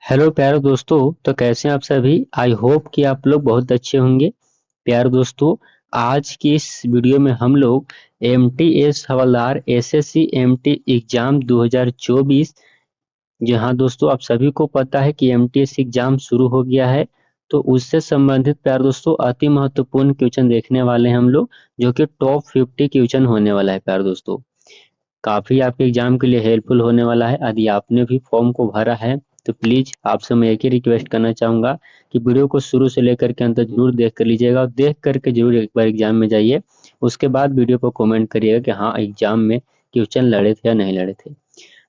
Hello प्यारे दोस्तों। तो कैसे हैं आप सभी। आई होप कि आप लोग बहुत अच्छे होंगे। प्यारे दोस्तों, आज की इस वीडियो में हम लोग एमटीएस हवलदार एसएससी एमटी एग्जाम 2024, जहां दोस्तों आप सभी को पता है कि एमटीएस एग्जाम शुरू हो गया है, तो उससे संबंधित प्यारे दोस्तों अति महत्वपूर्ण क्वेश्चन देखने वाले हैं हम लोग, जो कि टॉप 50 क्वेश्चन होने वाला है। प्यारे दोस्तों, काफी आपके एग्जाम के लिए हेल्पफुल होने वाला है। यदि आपने भी फॉर्म को भरा है तो प्लीज आपसे मैं एक ही रिक्वेस्ट करना चाहूंगा कि वीडियो को शुरू से लेकर के अंत तक जरूर देख कर लीजिएगा, और देख करके जरूर एक बार एग्जाम में जाइए। उसके बाद वीडियो पर कमेंट करिएगा कि हाँ, एग्जाम में क्वेश्चन लड़े थे या नहीं लड़े थे।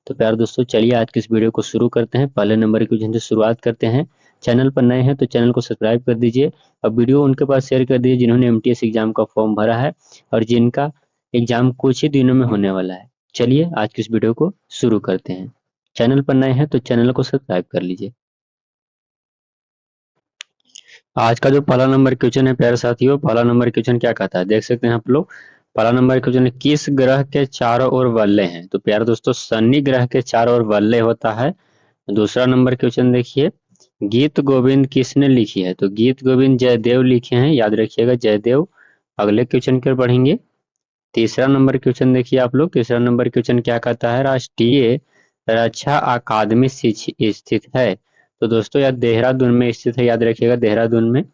तो प्यारे दोस्तों, चलिए आज की इस वीडियो को शुरू करते हैं। पहले नंबर के क्वेश्चन से शुरुआत करते हैं। चैनल पर नए हैं तो चैनल को सब्सक्राइब कर दीजिए, और वीडियो उनके पास शेयर कर दीजिए जिन्होंने एमटीएस एग्जाम का फॉर्म भरा है और जिनका एग्जाम कुछ ही दिनों में होने वाला है। चलिए आज की इस वीडियो को शुरू करते हैं। चैनल पर नए हैं तो चैनल को सब्सक्राइब कर लीजिए। आज का जो पहला नंबर क्वेश्चन है प्यारे साथियों, पहला नंबर क्वेश्चन क्या कहता है देख सकते हैं आप लोग। पहला नंबर क्वेश्चन है, किस ग्रह के चारों ओर वलय हैं। तो प्यारे दोस्तों, शनि ग्रह के चारों ओर वलय होता है। दूसरा नंबर क्वेश्चन देखिए, गीत गोविंद किसने लिखी है। तो गीत गोविंद जयदेव लिखे हैं, याद रखिएगा जयदेव। अगले क्वेश्चन की ओर बढ़ेंगे। तीसरा नंबर क्वेश्चन देखिए आप लोग। तीसरा नंबर क्वेश्चन क्या कहता है, राष्ट्रीय रक्षा अकादमी स्थित है। तो दोस्तों यह देहरादून में स्थित है, याद रखिएगा देहरादून में।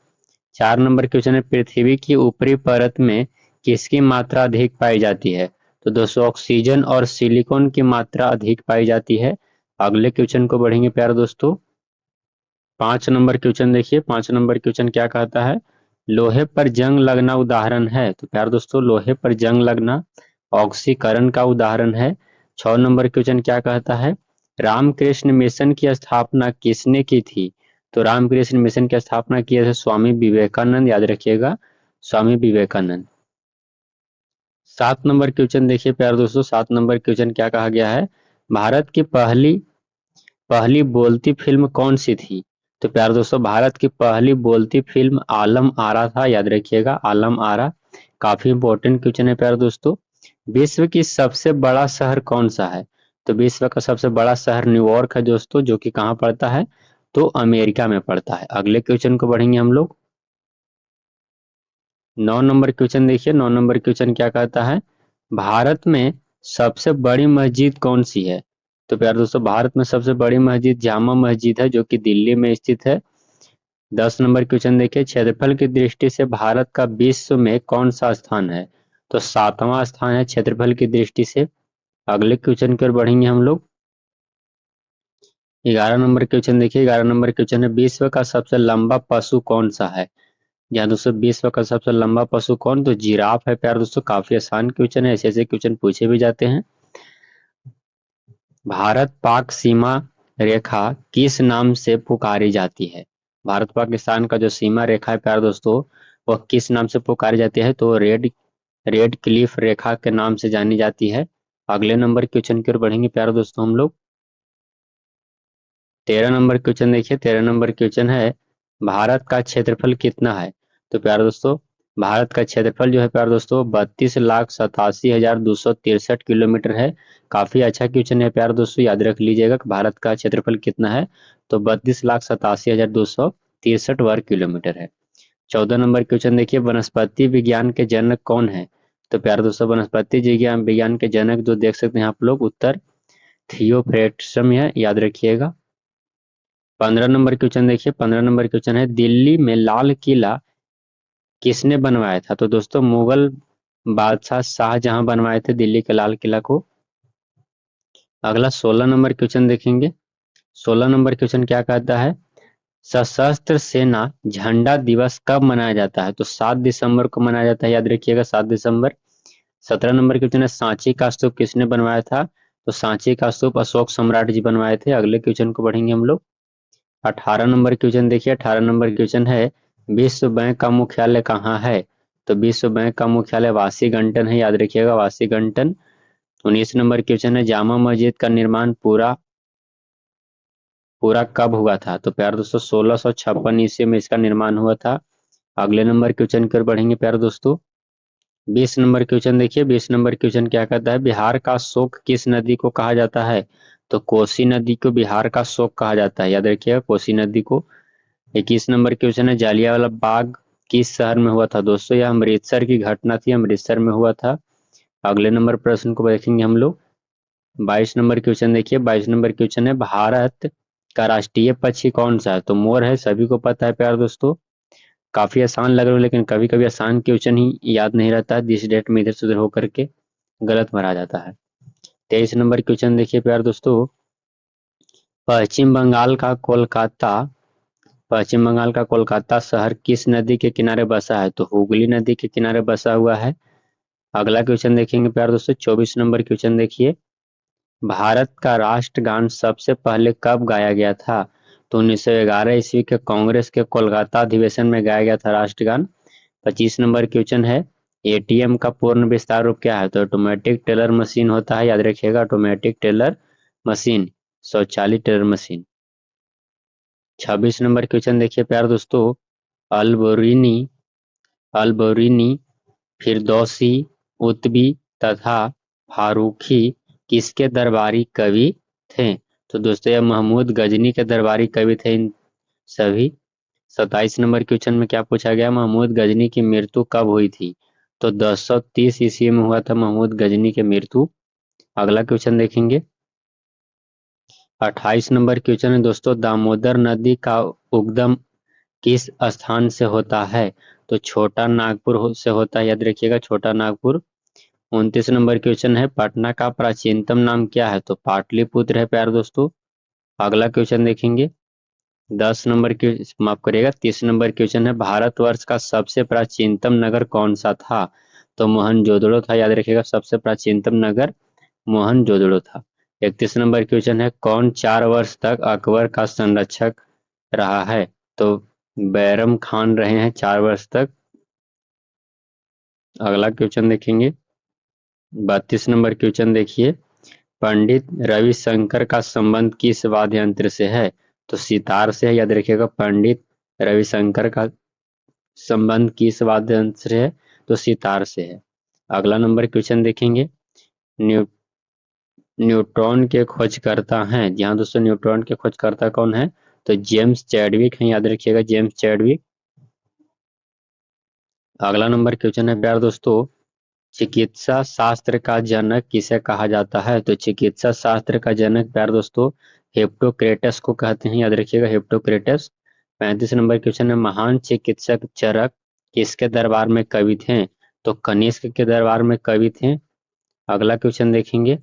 चार नंबर क्वेश्चन है, पृथ्वी की ऊपरी परत में किसकी मात्रा अधिक पाई जाती है। तो दोस्तों ऑक्सीजन और सिलिकॉन की मात्रा अधिक पाई जाती है। अगले क्वेश्चन को बढ़ेंगे प्यारे दोस्तों। पांच नंबर क्वेश्चन देखिए। पांच नंबर क्वेश्चन क्या कहता है, लोहे पर जंग लगना उदाहरण है। तो प्यारे दोस्तों, लोहे पर जंग लगना ऑक्सीकरण का उदाहरण है। छह नंबर क्वेश्चन क्या कहता है, रामकृष्ण मिशन की स्थापना किसने की थी। तो रामकृष्ण मिशन की स्थापना किए थे स्वामी विवेकानंद, याद रखिएगा स्वामी विवेकानंद। सात नंबर क्वेश्चन देखिए प्यारे दोस्तों। सात नंबर क्वेश्चन क्या कहा गया है, भारत की पहली पहली बोलती फिल्म कौन सी थी। तो प्यारे दोस्तों, भारत की पहली बोलती फिल्म आलम आरा था, याद रखिएगा आलम आरा। काफी इंपॉर्टेंट क्वेश्चन है प्यारे दोस्तों। विश्व की सबसे बड़ा शहर कौन सा है। तो विश्व का सबसे बड़ा शहर न्यूयॉर्क है दोस्तों, जो कि कहाँ पड़ता है, तो अमेरिका में पड़ता है। अगले क्वेश्चन को बढ़ेंगे हम लोग। नौ नंबर क्वेश्चन देखिए। नौ नंबर क्वेश्चन क्या कहता है, भारत में सबसे बड़ी मस्जिद कौन सी है। तो प्यारे दोस्तों, भारत में सबसे बड़ी मस्जिद जामा मस्जिद है, जो कि दिल्ली में स्थित है। दस नंबर क्वेश्चन देखिए, क्षेत्रफल की दृष्टि से भारत का विश्व में कौन सा स्थान है। तो सातवां स्थान है क्षेत्रफल की दृष्टि से। अगले क्वेश्चन की ओर बढ़ेंगे हम लोग। ग्यारह नंबर क्वेश्चन देखिए। ग्यारह नंबर क्वेश्चन है, विश्व का सबसे लंबा पशु कौन सा है। यहाँ दोस्तों विश्व का सबसे लंबा पशु कौन, तो जिराफ है प्यारे दोस्तों। काफी आसान क्वेश्चन है, ऐसे ऐसे क्वेश्चन पूछे भी जाते हैं। भारत पाक सीमा रेखा किस नाम से पुकारी जाती है। भारत पाकिस्तान का जो सीमा रेखा है प्यारे दोस्तों, वह किस नाम से पुकारी जाती है। तो रेड रेड क्लिफ रेखा के नाम से जानी जाती है। अगले नंबर क्वेश्चन की ओर बढ़ेंगे प्यारे दोस्तों हम लोग। तेरह नंबर क्वेश्चन देखिए। तेरह नंबर क्वेश्चन है, भारत का क्षेत्रफल कितना है। तो प्यारे दोस्तों, भारत का क्षेत्रफल जो है प्यारे दोस्तों 32,87,263 किलोमीटर है। काफी अच्छा क्वेश्चन है प्यारे दोस्तों, याद रख लीजिएगा कि भारत का क्षेत्रफल कितना है। तो 32,87,263 वर्ग किलोमीटर है। चौदह नंबर क्वेश्चन देखिए, वनस्पति विज्ञान के जनक कौन है। तो प्यारे दोस्तों, वनस्पति विज्ञान विज्ञान के जनक जो देख सकते हैं आप लोग, उत्तर थियोफ्रेस्टम है, याद रखिएगा। पंद्रह नंबर क्वेश्चन देखिए। पंद्रह नंबर क्वेश्चन है, दिल्ली में लाल किला किसने बनवाया था। तो दोस्तों मुगल बादशाह शाहजहां बनवाए थे दिल्ली के लाल किला को। अगला सोलह नंबर क्वेश्चन देखेंगे। सोलह नंबर क्वेश्चन क्या कहता है, सशस्त्र सेना झंडा दिवस कब मनाया जाता है। तो 7 दिसंबर को मनाया जाता है, याद रखिएगा 7 दिसंबर। सत्रह नंबर क्वेश्चन है, सांची का स्तूप किसने बनवाया था। तो सांची का स्तूप अशोक सम्राट जी बनवाए थे। अगले क्वेश्चन को बढ़ेंगे हम लोग। अठारह नंबर क्वेश्चन देखिए। अठारह नंबर क्वेश्चन है, विश्व बैंक का मुख्यालय कहाँ है। तो विश्व बैंक का मुख्यालय वाशिंगटन है, याद रखिएगा वाशिंगटन। उन्नीस नंबर क्वेश्चन है, जामा मस्जिद का निर्माण पूरा पूरा कब हुआ था। तो प्यारे दोस्तों 1656 ईस्वी में इसका निर्माण हुआ था। अगले नंबर क्वेश्चन की ओर बढ़ेंगे प्यारे दोस्तों। बीस नंबर क्वेश्चन देखिए। बीस नंबर क्वेश्चन क्या कहता है, बिहार का शोक किस नदी को कहा जाता है। तो कोसी नदी को बिहार का शोक कहा जाता है, याद रखिएगा कोसी नदी को। 21 नंबर क्वेश्चन है, जालियांवाला बाग किस शहर में हुआ था? दोस्तों यह अमृतसर की घटना थी, अमृतसर में हुआ था। अगले नंबर प्रश्न को देखेंगे हम लोग। 22 नंबर क्वेश्चन देखिए, 22 नंबर क्वेश्चन है, भारत का राष्ट्रीय पक्षी कौन सा है? तो मोर है, सभी को पता है प्यार दोस्तों। काफी आसान लग रहा है, लेकिन कभी कभी आसान क्वेश्चन ही याद नहीं रहता है, जिस डेट में इधर से उधर होकर के गलत भरा जाता है। 23 नंबर क्वेश्चन देखिए प्यार दोस्तों, पश्चिम बंगाल का कोलकाता पश्चिम बंगाल का कोलकाता शहर किस नदी के किनारे बसा है? तो हुगली नदी के किनारे बसा हुआ है। अगला क्वेश्चन देखेंगे प्यार दोस्तों, 24 नंबर क्वेश्चन देखिए, भारत का राष्ट्रगान सबसे पहले कब गाया गया था? तो 1911 ईस्वी के कांग्रेस के कोलकाता अधिवेशन में गाया गया था राष्ट्रगान। 25 नंबर क्वेश्चन है, एटीएम का पूर्ण विस्तार रूप क्या है? तो ऑटोमेटिक टेलर मशीन होता है, याद रखिएगा ऑटोमेटिक टेलर मशीन, स्वचालित टेलर मशीन। 26 नंबर क्वेश्चन देखिए प्यार दोस्तों, अल्बोरिनी अल्बोरिनी फिरदौसी, उत्बी तथा फारूकी किसके दरबारी कवि थे? तो दोस्तों यह महमूद गजनी के दरबारी कवि थे इन सभी। 27 नंबर क्वेश्चन में क्या पूछा गया, महमूद गजनी की मृत्यु कब हुई थी? तो 1030 ईस्वी में हुआ था महमूद गजनी की मृत्यु। अगला क्वेश्चन देखेंगे। 28 नंबर क्वेश्चन है दोस्तों, दामोदर नदी का उद्गम किस स्थान से होता है? तो छोटा नागपुर से होता है, याद रखिएगा छोटा नागपुर। 29 नंबर क्वेश्चन है, पटना का प्राचीनतम नाम क्या है? तो पाटलिपुत्र है प्यार दोस्तों। अगला क्वेश्चन देखेंगे। 10 नंबर के माफ करिएगा, 30 नंबर क्वेश्चन है, भारतवर्ष का सबसे प्राचीनतम नगर कौन सा था? तो मोहनजोदड़ो था, याद रखिएगा सबसे प्राचीनतम नगर मोहनजोदड़ो था। 31 नंबर क्वेश्चन है, कौन 4 वर्ष तक अकबर का संरक्षक रहा है? तो बैरम खान रहे हैं 4 वर्ष तक। अगला क्वेश्चन देखेंगे। 32 नंबर क्वेश्चन देखिए, पंडित रविशंकर का संबंध किस वाद्य यंत्र से है? तो सितार से है, याद रखिएगा पंडित रविशंकर का संबंध किस वाद्य यंत्र से है? तो सितार से है। अगला नंबर क्वेश्चन देखेंगे, न्यू न्यूट्रॉन के खोजकर्ता हैं, जहाँ दोस्तों न्यूट्रॉन के खोजकर्ता कौन है? तो जेम्स चैडविक हैं, याद रखिएगा जेम्स चैडविक। अगला नंबर क्वेश्चन है प्यार दोस्तों, चिकित्सा शास्त्र का जनक किसे कहा जाता है? तो चिकित्सा शास्त्र का जनक प्यार दोस्तों हिप्पोक्रेटस को कहते हैं, याद रखिएगा हिप्पोक्रेटस। 35 नंबर क्वेश्चन है, महान चिकित्सक चरक किसके दरबार में कवि थे? तो कनिष्क के दरबार में कवि थे। अगला क्वेश्चन देखेंगे।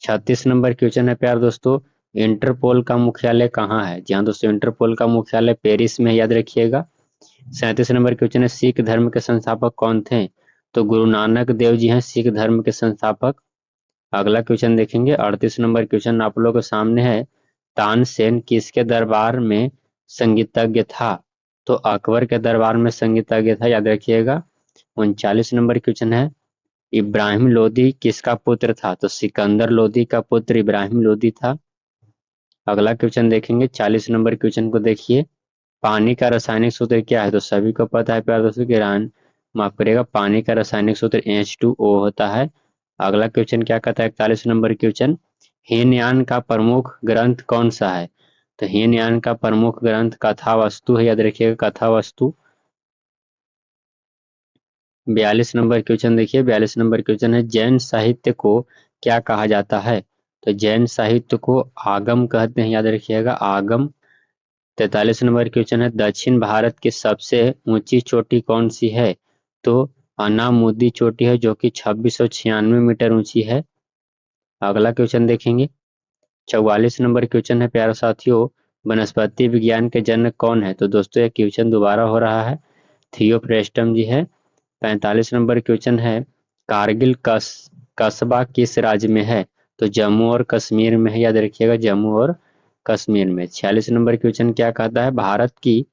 36 नंबर क्वेश्चन है प्यार दोस्तों, इंटरपोल का मुख्यालय कहाँ है? जी हाँ दोस्तों, इंटरपोल का मुख्यालय पेरिस में, याद रखिएगा। 37 नंबर क्वेश्चन है, सिख धर्म के संस्थापक कौन थे? तो गुरु नानक देव जी हैं सिख धर्म के संस्थापक। अगला क्वेश्चन देखेंगे। 38 नंबर क्वेश्चन आप लोगों के सामने है, तानसेन किसके दरबार में संगीतज्ञ था? तो अकबर के दरबार में संगीतज्ञ था, याद रखिएगा। 39 नंबर क्वेश्चन है, इब्राहिम लोदी किसका पुत्र था? तो सिकंदर लोदी का पुत्र इब्राहिम लोदी था। अगला क्वेश्चन देखेंगे। 40 नंबर क्वेश्चन को देखिए, पानी का रासायनिक सूत्र क्या है? तो सभी को पता है प्यार दोस्तों कि माफ करिएगा पानी का रासायनिक सूत्र H2O होता है। अगला क्वेश्चन क्या कहता है, 41 नंबर क्वेश्चन, हीनयान का प्रमुख ग्रंथ कौन सा है? तो हीनयान का प्रमुख ग्रंथ कथा वस्तु है, याद रखिएगा कथा वस्तु। 42 नंबर क्वेश्चन देखिए, 42 नंबर क्वेश्चन है, जैन साहित्य को क्या कहा जाता है? तो जैन साहित्य को आगम कहते हैं, याद रखिएगा आगम। 43 नंबर क्वेश्चन है, दक्षिण भारत की सबसे ऊंची चोटी कौन सी है? तो अनामुदी चोटी है, जो कि 2696 मीटर ऊंची है। अगला क्वेश्चन देखेंगे। 44 नंबर क्वेश्चन है प्यारे साथियों, वनस्पति विज्ञान के जनक कौन है? तो दोस्तों ये क्वेश्चन दोबारा हो रहा है, थियोफ्रेस्टम जी है। 45 नंबर क्वेश्चन है, कारगिल कस्बा किस राज्य में है? तो जम्मू और कश्मीर में है, याद रखिएगा जम्मू और कश्मीर में। 46 नंबर क्वेश्चन क्या कहता है, भारत की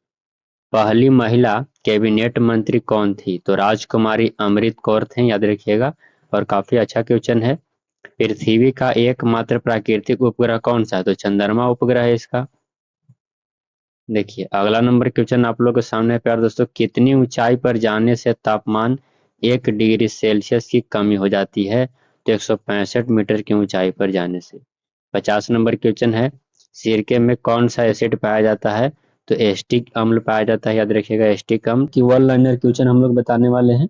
पहली महिला कैबिनेट मंत्री कौन थी? तो राजकुमारी अमृत कौर थे, याद रखिएगा। और काफी अच्छा क्वेश्चन है, पृथ्वी का एकमात्र प्राकृतिक उपग्रह कौन सा है? तो चंद्रमा उपग्रह है इसका। देखिए अगला नंबर क्वेश्चन आप लोगों के सामने है प्यार दोस्तों, कितनी ऊंचाई पर जाने से तापमान 1 डिग्री सेल्सियस की कमी हो जाती है? तो 165 मीटर की ऊंचाई पर जाने से। 50 नंबर क्वेश्चन है, सिरके में कौन सा एसिड पाया जाता है? तो एस्टिक अम्ल पाया जाता है, याद रखिएगा एस्टिक अम्ल की। वन लाइनर क्वेश्चन हम लोग बताने वाले हैं।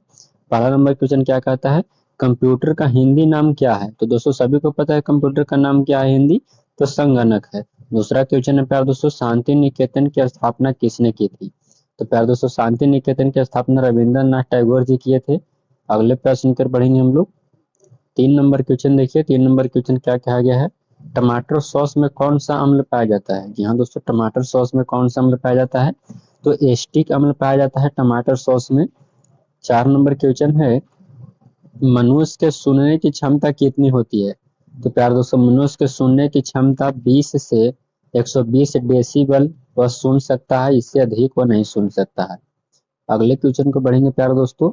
पहला नंबर क्वेश्चन क्या कहता है, कंप्यूटर का हिंदी नाम क्या है? तो दोस्तों सभी को पता है कंप्यूटर का नाम क्या है हिंदी, तो संगणक है। दूसरा क्वेश्चन है प्यार दोस्तों, शांति निकेतन की स्थापना किसने की थी? तो प्यार दोस्तों शांति निकेतन की स्थापना रविंद्रनाथ टैगोर जी किए थे। अगले प्रश्न कर बढ़ेंगे हम लोग। 3 नंबर क्वेश्चन देखिए, 3 नंबर क्वेश्चन क्या कहा गया है, टमाटर सॉस में कौन सा अम्ल पाया जाता है? जी हाँ दोस्तों, टमाटर सॉस में कौन सा अम्ल पाया जाता है? तो एस्टिक अम्ल पाया जाता है टमाटर सॉस में। 4 नंबर क्वेश्चन है, मनुष्य के सुनने की क्षमता कितनी होती है? तो प्यार दोस्तों मनुष्य के सुनने की क्षमता 20 से 120 डेसिबल वह सुन सकता है, इससे अधिक वह नहीं सुन सकता है। अगले क्वेश्चन को बढ़ेंगे प्यार दोस्तों।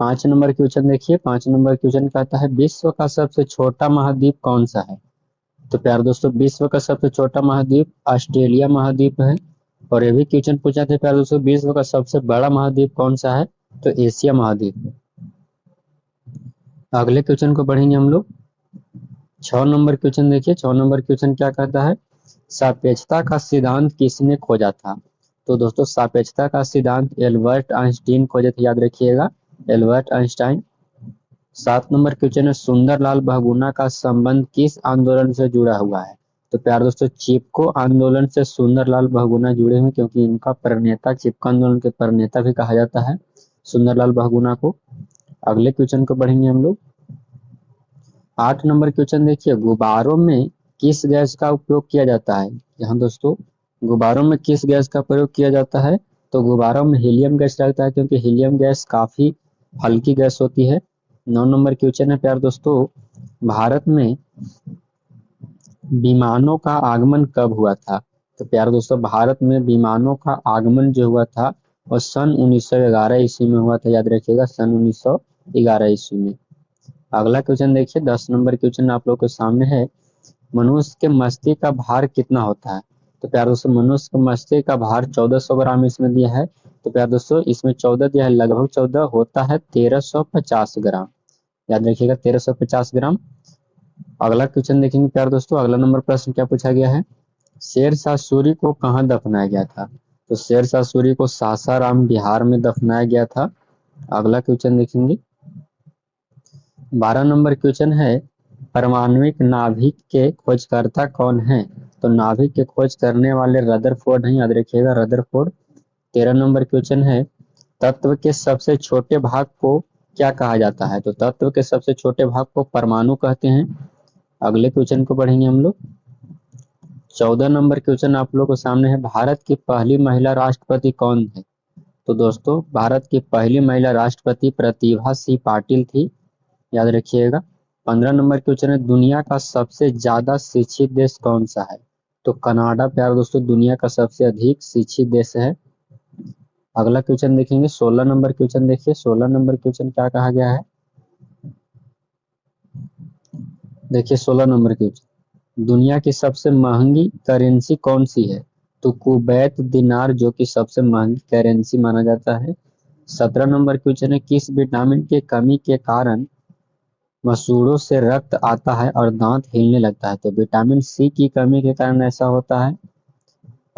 5 नंबर क्वेश्चन देखिए, 5 नंबर क्वेश्चन कहता है विश्व का सबसे छोटा महाद्वीप कौन सा है? तो प्यार दोस्तों विश्व का सबसे छोटा महाद्वीप ऑस्ट्रेलिया महाद्वीप है। और ये भी क्वेश्चन पूछा था प्यार दोस्तों, विश्व का सबसे बड़ा महाद्वीप कौन सा है? तो एशिया महाद्वीप है। अगले क्वेश्चन को बढ़ेंगे हम लोग। 6 नंबर क्वेश्चन देखिए, 6 नंबर क्वेश्चन क्या कहता है, सापेक्षता का सिद्धांत किसने खोजा था? तो दोस्तों सापेक्षता का सिद्धांत एल्बर्ट आइंस्टीन खोजे थे, याद रखिएगा एल्बर्ट आइंस्टाइन। 7 नंबर क्वेश्चन है, सुंदरलाल बहुगुणा का संबंध किस आंदोलन से जुड़ा हुआ है? तो प्यार दोस्तों चिपको आंदोलन से सुंदरलाल बहुगुणा जुड़े हुए, क्योंकि इनका प्रणेता, चिपको आंदोलन के प्रणेता भी कहा जाता है सुंदरलाल बहुगुणा को। अगले क्वेश्चन को बढ़ेंगे हम लोग। 8 नंबर क्वेश्चन देखिए, गुब्बारों में किस गैस का उपयोग किया जाता है? यहाँ दोस्तों गुब्बारों में किस गैस का प्रयोग किया जाता है? तो गुब्बारों में हीलियम गैस लगता है, क्योंकि हीलियम गैस काफी हल्की गैस होती है। 9 नंबर क्वेश्चन है प्यार दोस्तों, भारत में विमानों का आगमन कब हुआ था? तो प्यार दोस्तों भारत में विमानों का आगमन जो हुआ था वो सन 1911 ईस्वी में हुआ था, याद रखिएगा सन 1911 ईस्वी में। अगला क्वेश्चन देखिए, 10 नंबर क्वेश्चन आप लोग के सामने है, मनुष्य के मस्तिष्क का भार कितना होता है? तो प्यार दोस्तों मनुष्य के मस्तिष्क का भार 1400 ग्राम इसमें दिया है। तो प्यार दोस्तों इसमें 14 दिया है, लगभग 14 होता है 1350 ग्राम, याद रखिएगा 1350 ग्राम। अगला क्वेश्चन देखेंगे प्यार दोस्तों, अगला नंबर प्रश्न क्या पूछा गया है, शेरशाह सूरी को कहाँ दफनाया गया था? तो शेरशाह सूरी को सासाराम बिहार में दफनाया गया था। अगला क्वेश्चन देखेंगे। 12 नंबर क्वेश्चन है, परमाणविक नाभिक के खोजकर्ता कौन है? तो नाभिक के खोज करने वाले रदरफोर्ड हैं, याद रखिएगा रदरफोर्ड। 13 नंबर क्वेश्चन है, तत्व के सबसे छोटे भाग को क्या कहा जाता है? तो तत्व के सबसे छोटे भाग को परमाणु कहते हैं। अगले क्वेश्चन को पढ़ेंगे हम लोग। 14 नंबर क्वेश्चन आप लोगों के सामने है, भारत की पहली महिला राष्ट्रपति कौन है? तो दोस्तों भारत की पहली महिला राष्ट्रपति प्रतिभा सिंह पाटिल थी, याद रखिएगा। 15 नंबर क्वेश्चन है, दुनिया का सबसे ज्यादा शिक्षित देश कौन सा है? तो कनाडा प्यार दोस्तों दुनिया का सबसे अधिक शिक्षित देश है। अगला क्वेश्चन देखेंगे, 16 नंबर क्वेश्चन देखिए, 16 नंबर क्वेश्चन क्या कहा गया है, देखिए 16 नंबर क्वेश्चन, दुनिया की सबसे महंगी करेंसी कौन सी है? तो कुवैत दिनार जो कि सबसे महंगी करेंसी माना जाता है। 17 नंबर क्वेश्चन है, किस विटामिन की कमी के कारण मसूड़ों से रक्त आता है और दांत हिलने लगता है? तो विटामिन सी की कमी के कारण ऐसा होता है।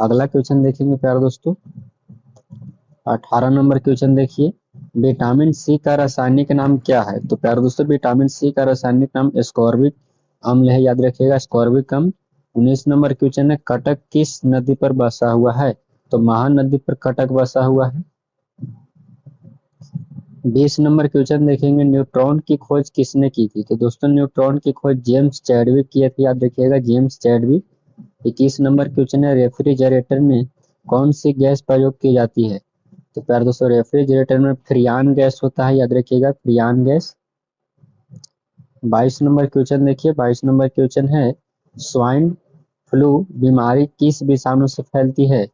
अगला क्वेश्चन देखेंगे प्यारे दोस्तों, 18 नंबर क्वेश्चन देखिए, विटामिन सी का रासायनिक नाम क्या है? तो प्यारे दोस्तों विटामिन सी का रासायनिक नाम एस्कॉर्बिक अम्ल है, याद रखिएगा एस्कॉर्बिक अम्ल। 19 नंबर क्वेश्चन है, कटक किस नदी पर बसा हुआ है? तो महानदी पर कटक बसा हुआ है। 20 नंबर क्वेश्चन देखेंगे, न्यूट्रॉन की खोज किसने की थी? तो दोस्तों न्यूट्रॉन की खोज जेम्स चैडविक किए थे, याद रखिएगा जेम्स चैडविक। 21 नंबर क्वेश्चन है, रेफ्रिजरेटर में कौन सी गैस प्रयोग की जाती है? तो प्यारे दोस्तों रेफ्रिजरेटर में फ्रियान गैस होता है, याद रखिएगा फ्रियान गैस। 22 नंबर क्वेश्चन देखिए, 22 नंबर क्वेश्चन है, स्वाइन फ्लू बीमारी किस विषाणु से फैलती है?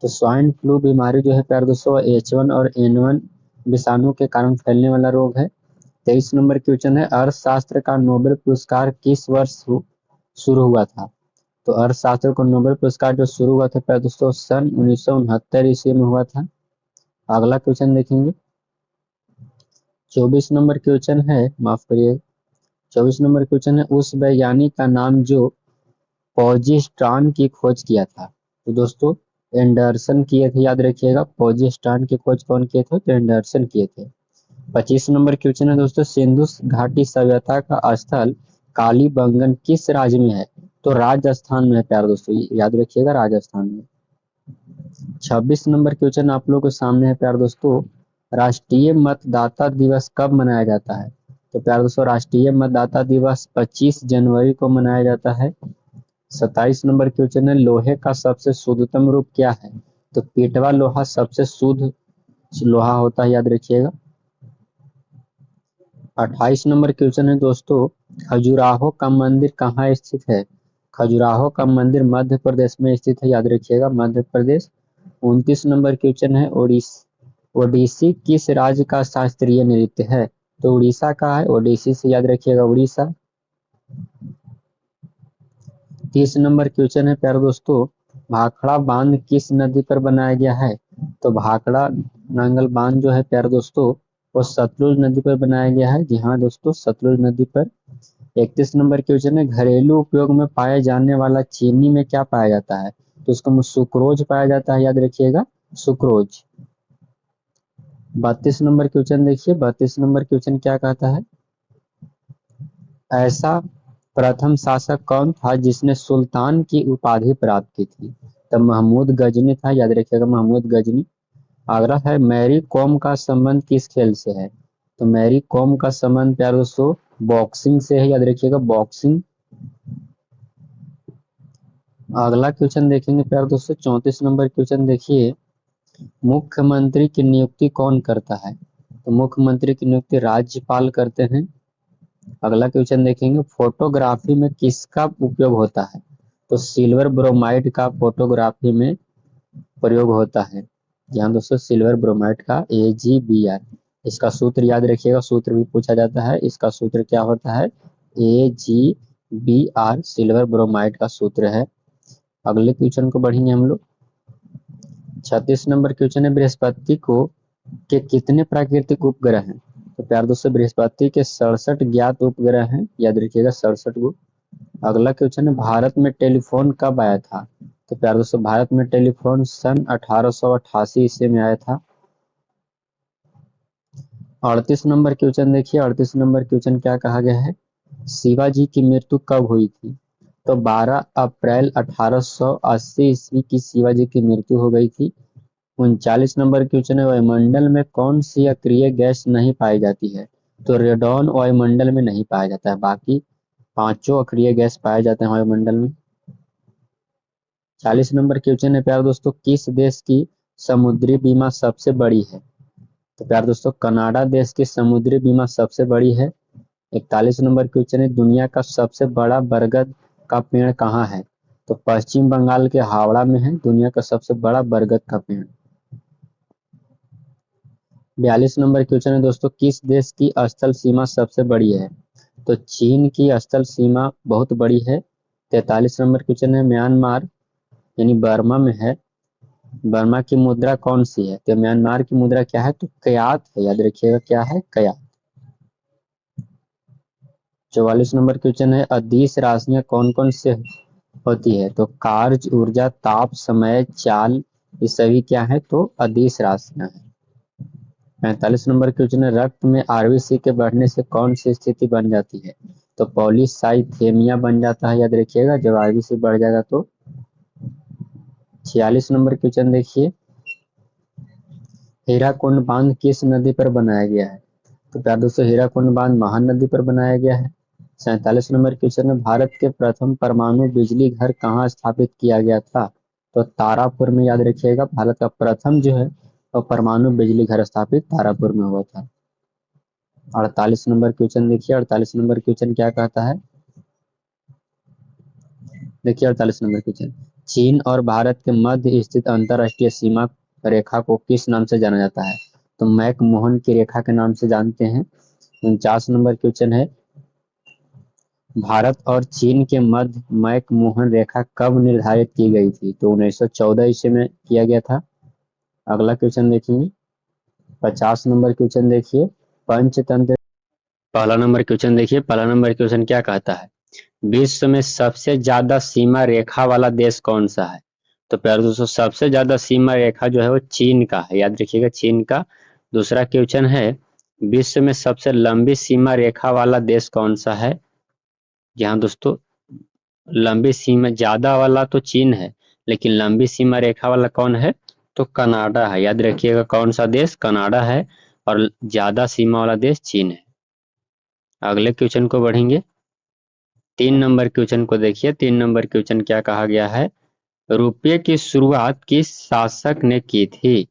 तो स्वाइन फ्लू बीमारी जो है प्यारे दोस्तों H1 और N1 विषाणु के कारण फैलने वाला रोग है। 23 नंबर क्वेश्चन है, अर्थशास्त्र का नोबेल पुरस्कार किस वर्ष शुरू हुआ था? तो अर्थशास्त्र को नोबेल पुरस्कार जो शुरू हुआ था प्यारे दोस्तों सन 1969 ईस्वी में हुआ था। अगला क्वेश्चन देखेंगे, 24 नंबर क्वेश्चन है, माफ करिए 24 नंबर क्वेश्चन है, उस वैज्ञानिक का नाम जो पोजिस्ट्रॉन की खोज किया था? तो दोस्तों एंडरसन किए थे, याद रखिएगा। पोजिस्ट्रॉन की खोज कौन किए थे? तो एंडरसन किए थे। 25 नंबर क्वेश्चन है दोस्तों, सिंधु घाटी सभ्यता का स्थल कालीबंगन किस राज्य में है? तो राजस्थान में है प्यारे दोस्तों, याद रखिएगा, राजस्थान में। 26 नंबर क्वेश्चन आप लोगों के सामने है प्यारे दोस्तों, राष्ट्रीय मतदाता दिवस कब मनाया जाता है? तो प्यारे दोस्तों राष्ट्रीय मतदाता दिवस 25 जनवरी को मनाया जाता है। 27 नंबर क्वेश्चन है, लोहे का सबसे शुद्धतम रूप क्या है? तो पीटवा लोहा सबसे शुद्ध लोहा होता है, याद रखिएगा। 28 नंबर क्वेश्चन है दोस्तों, खजुराहो का मंदिर कहाँ स्थित है? खजुराहो का मंदिर मध्य प्रदेश में स्थित है, याद रखिएगा, मध्य प्रदेश। 29 नंबर क्वेश्चन है, ओडिसी किस राज्य का शास्त्रीय नृत्य है? तो उड़ीसा का है, ओडिसी से याद रखिएगा, उड़ीसा। 30 नंबर क्वेश्चन है प्यारे दोस्तों, भाखड़ा बांध किस नदी पर बनाया गया है? तो भाखड़ा नांगल बांध जो है प्यारे दोस्तों, वो सतलुज नदी पर बनाया गया है। जी हाँ दोस्तों, सतलुज नदी पर। 31 नंबर क्वेश्चन है, घरेलू उपयोग में पाए जाने वाला चीनी में क्या पाया जाता है? तो उसको सुक्रोज पाया जाता है, याद रखिएगा, सुक्रोज। 32 नंबर क्वेश्चन देखिए, 32 नंबर क्वेश्चन क्या कहता है, ऐसा प्रथम शासक कौन था जिसने सुल्तान की उपाधि प्राप्त की थी? तो महमूद गजनी था, याद रखिएगा, महमूद गजनी। अगला है, मैरी कॉम का संबंध किस खेल से है? तो मैरी कॉम का संबंध प्यारे दोस्तों बॉक्सिंग से है, याद रखिएगा, बॉक्सिंग। अगला क्वेश्चन देखेंगे प्यारे दोस्तों, 34 नंबर क्वेश्चन देखिए, मुख्यमंत्री की नियुक्ति कौन करता है? तो मुख्यमंत्री की नियुक्ति राज्यपाल करते हैं। अगला क्वेश्चन देखेंगे, फोटोग्राफी में किसका उपयोग होता है? तो सिल्वर ब्रोमाइड का फोटोग्राफी में प्रयोग होता है। ध्यान दोस्तों, सिल्वर ब्रोमाइड का AgBr, इसका सूत्र याद रखिएगा, सूत्र भी पूछा जाता है। इसका सूत्र क्या होता है? AgBr सिल्वर ब्रोमाइड का सूत्र है। अगले क्वेश्चन को बढ़ेंगे हम लोग। 36 नंबर क्वेश्चन है, बृहस्पति को के कितने प्राकृतिक उपग्रह हैं? तो प्यार दोस्तों बृहस्पति के 67 ज्ञात उपग्रह हैं, याद रखिएगा, 67 गो। अगला क्वेश्चन है, भारत में टेलीफोन कब आया था? तो प्यार दोस्तों भारत में टेलीफोन सन 1888 ईस्वी में आया था। 38 नंबर क्वेश्चन देखिए, 38 नंबर क्वेश्चन क्या कहा गया है, शिवाजी की मृत्यु कब हुई थी? तो 12 अप्रैल 1880 ईस्वी की शिवाजी की मृत्यु हो गई थी। 39 नंबर क्वेश्चन है, वायुमंडल में कौन सी अक्रिय गैस नहीं पाई जाती है? तो रेडॉन वायुमंडल में नहीं पाया जाता है, बाकी पांचों अक्रिय गैस पाए जाते हैं वायुमंडल में। 40 नंबर क्वेश्चन है प्यारे दोस्तों, किस देश की समुद्री बीमा सबसे बड़ी है? तो प्यारे दोस्तों कनाडा देश की समुद्री बीमा सबसे बड़ी है। 41 नंबर क्वेश्चन है, दुनिया का सबसे बड़ा बरगद का पेड़ कहाँ है? तो पश्चिम बंगाल के हावड़ा में है दुनिया का सबसे बड़ा बरगद का पेड़। 42 नंबर क्वेश्चन है दोस्तों, किस देश की स्थल सीमा सबसे बड़ी है? तो चीन की स्थल सीमा बहुत बड़ी है। 43 नंबर क्वेश्चन है, म्यांमार यानी बर्मा में है, बर्मा की मुद्रा कौन सी है? तो म्यांमार की मुद्रा क्या है? तो कयात है, याद रखिएगा, क्या है? कयात। 44 नंबर क्वेश्चन है, अदिश राशियां कौन कौन से होती है? तो कार्य, ऊर्जा, ताप, समय, चाल, ये सभी क्या है? तो अदिश राशियां है। 45 नंबर क्वेश्चन है, रक्त में आरबीसी के बढ़ने से कौन सी स्थिति बन जाती है? तो पॉलीसाइथेमिया बन जाता है, याद रखिएगा, जब आरबीसी बढ़ जाएगा तो। 46 नंबर क्वेश्चन देखिए, हीराकुंड बांध किस नदी पर बनाया गया है? तो प्यार दोस्तों हीराकुंड बांध महानदी पर बनाया गया है। 47 नंबर क्वेश्चन है, भारत के प्रथम परमाणु बिजली घर कहाँ स्थापित किया गया था? तो तारापुर में, याद रखिएगा, भारत का प्रथम जो है वो परमाणु बिजली घर स्थापित तारापुर में हुआ था। 48 नंबर क्वेश्चन देखिए, 48 नंबर क्वेश्चन क्या कहता है, देखिए 48 नंबर क्वेश्चन, चीन और भारत के मध्य स्थित अंतरराष्ट्रीय सीमा रेखा को किस नाम से जाना जाता है? तो मैक मोहन की रेखा के नाम से जानते हैं। 49 नंबर क्वेश्चन है, भारत और चीन के मध्य मैक मोहन रेखा कब निर्धारित की गई थी? तो 1914 ईस्वी में किया गया था। अगला क्वेश्चन देखेंगे, 50 नंबर क्वेश्चन देखिए, पंचतंत्र। पहला नंबर क्वेश्चन देखिए, पहला नंबर क्वेश्चन क्या कहता है, विश्व में सबसे ज्यादा सीमा रेखा वाला देश कौन सा है? तो प्यारे दोस्तों सबसे ज्यादा सीमा रेखा जो है वो चीन का है, याद रखिएगा चीन का। दूसरा क्वेश्चन है, विश्व में सबसे लंबी सीमा रेखा वाला देश कौन सा है? जहाँ दोस्तों लंबी सीमा ज्यादा वाला तो चीन है, लेकिन लंबी सीमा रेखा वाला कौन है? तो कनाडा है, याद रखिएगा कौन सा देश? कनाडा है। और ज्यादा सीमा वाला देश चीन है। अगले क्वेश्चन को बढ़ेंगे। 3 नंबर क्वेश्चन को देखिए। 3 नंबर क्वेश्चन क्या कहा गया है? रुपये की शुरुआत किस शासक ने की थी?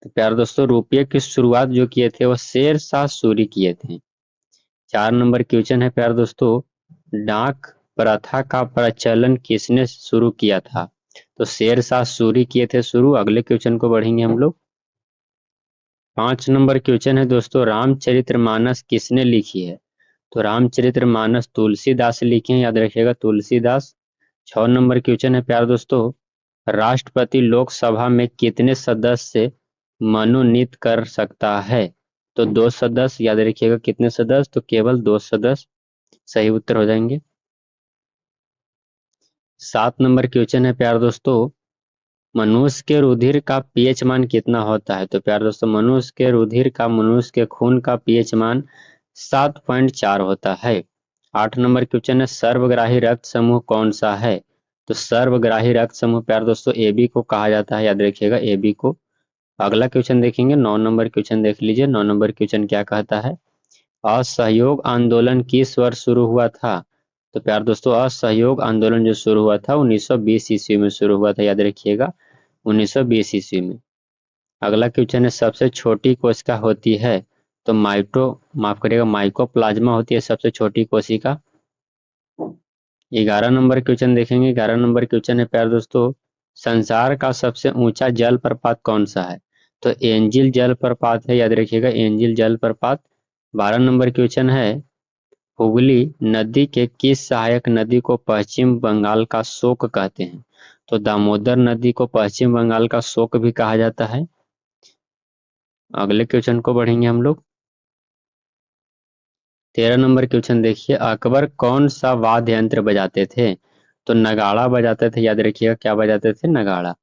तो प्यारे दोस्तों रुपये की शुरुआत जो किए थे वो शेर शाह सूरी किए थे। 4 नंबर क्वेश्चन है प्यारे दोस्तों, डाक प्रथा का प्रचलन किसने शुरू किया था? तो शेर शाह सूरी किए थे शुरू। अगले क्वेश्चन को बढ़ेंगे हम लोग। 5 नंबर क्वेश्चन है दोस्तों, रामचरितमानस किसने लिखी है? तो रामचरितमानस तुलसीदास लिखे हैं, याद रखिएगा तुलसीदास। 6 नंबर क्वेश्चन है प्यारे दोस्तों, राष्ट्रपति लोकसभा में कितने सदस्य मनोनीत कर सकता है? तो 2 सदस्य, याद रखिएगा कितने सदस्य? तो केवल 2 सदस्य सही उत्तर हो जाएंगे। 7 नंबर क्वेश्चन है प्यारे दोस्तों, मनुष्य के रुधिर का पीएच मान कितना होता है? तो प्यारे दोस्तों मनुष्य के रुधिर का, मनुष्य के खून का पीएच मान 7.4 होता है। 8 नंबर क्वेश्चन है, सर्वग्राही रक्त समूह कौन सा है? तो सर्वग्राही रक्त समूह प्यारे दोस्तों एबी को कहा जाता है, याद रखिएगा एबी को। अगला क्वेश्चन देखेंगे। 9 नंबर क्वेश्चन देख लीजिए। 9 नंबर क्वेश्चन क्या कहता है? असहयोग आंदोलन किस वर्ष शुरू हुआ था? तो प्यारे दोस्तों असहयोग आंदोलन जो शुरू हुआ था 1920 ईस्वी में शुरू हुआ था, याद रखिएगा 1920 ईस्वी में। अगला क्वेश्चन है, सबसे छोटी कोशिका होती है? तो माफ करिएगा माइकोप्लाज्मा होती है सबसे छोटी कोशिका। 11 नंबर क्वेश्चन देखेंगे। 11 नंबर क्वेश्चन है प्यारे दोस्तों, संसार का सबसे ऊंचा जल प्रपात कौन सा है? तो एंजिल जल प्रपात है, याद रखिएगा एंजिल जल प्रपात। 12 नंबर क्वेश्चन है, हुगली नदी के किस सहायक नदी को पश्चिम बंगाल का शोक कहते हैं? तो दामोदर नदी को पश्चिम बंगाल का शोक भी कहा जाता है। अगले क्वेश्चन को बढ़ेंगे हम लोग। 13 नंबर क्वेश्चन देखिए, अकबर कौन सा वाद्य यंत्र बजाते थे? तो नगाड़ा बजाते थे, याद रखिएगा क्या बजाते थे? नगाड़ा।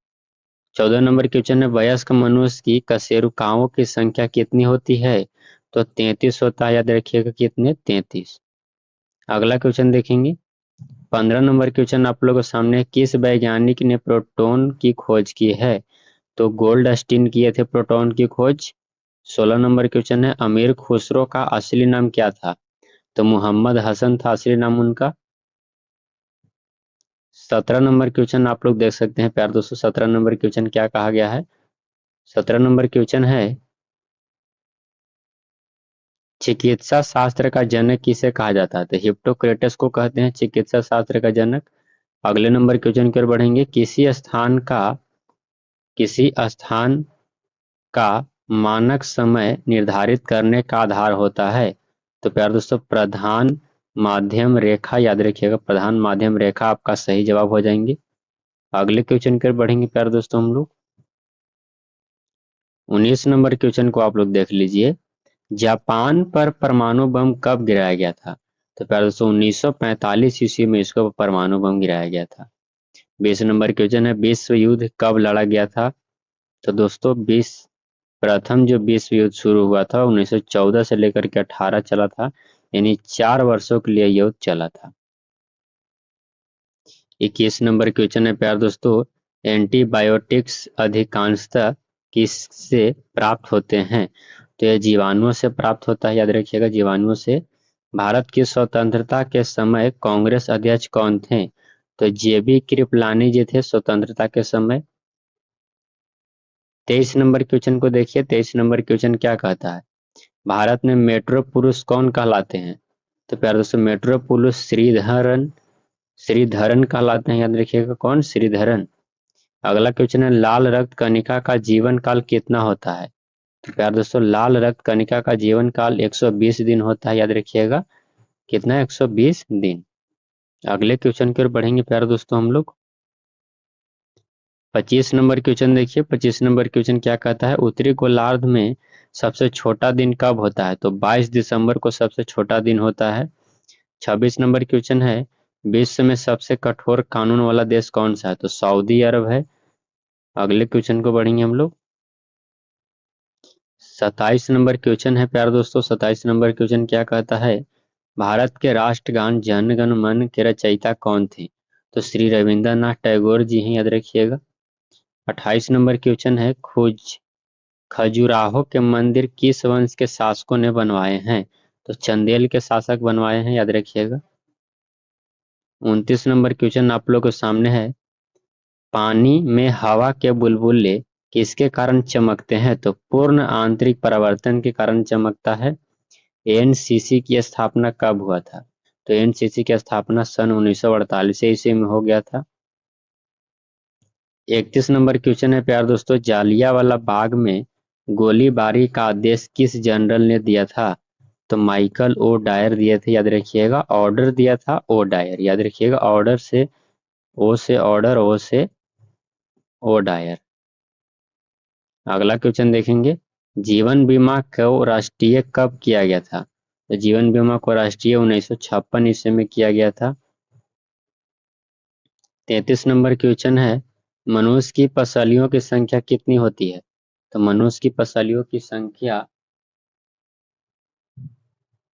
14 नंबर क्वेश्चन है, वयस्क मनुष्य की कशेरुकाओं की संख्या कितनी होती है? तो 33 होता है, याद रखिएगा कितने? 33। अगला क्वेश्चन देखेंगे। 15 नंबर क्वेश्चन आप लोगों के सामने, किस वैज्ञानिक ने प्रोटॉन की खोज की है? तो गोल्डस्टीन किए थे प्रोटॉन की खोज। 16 नंबर क्वेश्चन है, अमीर खुसरो का असली नाम क्या था? तो मोहम्मद हसन था असली नाम उनका। 17 नंबर क्वेश्चन आप लोग देख सकते हैं प्यारे दोस्तों। 17 नंबर क्वेश्चन क्या कहा गया है? 17 नंबर क्वेश्चन है, चिकित्सा शास्त्र का जनक किसे कहा जाता है? तो हिप्पोक्रेटस को कहते हैं चिकित्सा शास्त्र का जनक। अगले नंबर क्वेश्चन की ओर बढ़ेंगे। किसी स्थान का मानक समय निर्धारित करने का आधार होता है? तो प्यारे दोस्तों प्रधान माध्यम रेखा, याद रखिएगा प्रधान माध्यम रेखा आपका सही जवाब हो जाएंगे। अगले क्वेश्चन की ओर बढ़ेंगे प्यारे दोस्तों हम लोग। 19 नंबर क्वेश्चन को आप लोग देख लीजिए। जापान पर परमाणु बम कब गिराया गया था? तो प्यारे दोस्तों 1945 ईस्वी में इसको परमाणु बम गिराया गया था। 20 नंबर क्वेश्चन है, विश्व युद्ध कब लड़ा गया था? तो दोस्तों प्रथम जो विश्व युद्ध शुरू हुआ था 1914 से लेकर के 18 चला था, यानी 4 वर्षों के लिए युद्ध चला था। 21 नंबर क्वेश्चन है प्यारे दोस्तों, एंटीबायोटिक्स अधिकांशतः किससे प्राप्त होते हैं? तो ये जीवाणुओं से प्राप्त होता है, याद रखिएगा जीवाणुओं से। भारत की स्वतंत्रता के समय कांग्रेस अध्यक्ष कौन थे? तो जेबी कृपलानी जी थे स्वतंत्रता के समय। 23 नंबर क्वेश्चन को देखिए। 23 नंबर क्वेश्चन क्या कहता है? भारत में मेट्रो पुरुष कौन कहलाते हैं? तो प्यारे दोस्तों मेट्रो पुरुष श्रीधरन श्रीधरन कहलाते हैं, याद रखिएगा कौन? श्रीधरन। अगला क्वेश्चन है, लाल रक्त कणिका का जीवन काल कितना होता है? तो प्यारे दोस्तों लाल रक्त कणिका का जीवन काल 120 दिन होता है, याद रखिएगा कितना? 120 दिन। अगले क्वेश्चन की ओर बढ़ेंगे प्यारे दोस्तों हम लोग। 25 नंबर क्वेश्चन देखिए। 25 नंबर क्वेश्चन क्या कहता है, उत्तरी गोलार्ध में सबसे छोटा दिन कब होता है? तो 22 दिसंबर को सबसे छोटा दिन होता है। 26 नंबर क्वेश्चन है, विश्व में सबसे कठोर कानून वाला देश कौन सा है? तो सऊदी अरब है। अगले क्वेश्चन को बढ़ेंगे हम लोग। 27 नंबर क्वेश्चन है प्यारे दोस्तों। 27 नंबर क्वेश्चन क्या कहता है? भारत के राष्ट्रगान जन गण मन के रचयिता कौन थे? तो श्री रविंद्रनाथ टैगोर जी हैं, याद रखिएगा। 28 नंबर क्वेश्चन है, खजुराहो के मंदिर किस वंश के शासकों ने बनवाए हैं? तो चंदेल के शासक बनवाए हैं, याद रखिएगा। 29 नंबर क्वेश्चन आप लोग के सामने है, पानी में हवा के बुलबुले किसके कारण चमकते हैं? तो पूर्ण आंतरिक परावर्तन के कारण चमकता है। एनसीसी की स्थापना कब हुआ था? तो एनसीसी की स्थापना सन 1948 ईस्वी में हो गया था। 31 नंबर क्वेश्चन है प्यार दोस्तों, जालियांवाला बाग में गोलीबारी का आदेश किस जनरल ने दिया था? तो माइकल ओ डायर दिए थे, याद रखिएगा। ऑर्डर दिया था ओ डायर, याद रखिएगा। ऑर्डर से ओ से ऑर्डर, ओ से ओ डायर। अगला क्वेश्चन देखेंगे, जीवन बीमा को राष्ट्रीय कब किया गया था? तो जीवन बीमा को राष्ट्रीय 1956 ईस्वी में किया गया था। 33 नंबर क्वेश्चन है, मनुष्य की पसलियों की संख्या कितनी होती है? तो मनुष्य की पसलियों की संख्या,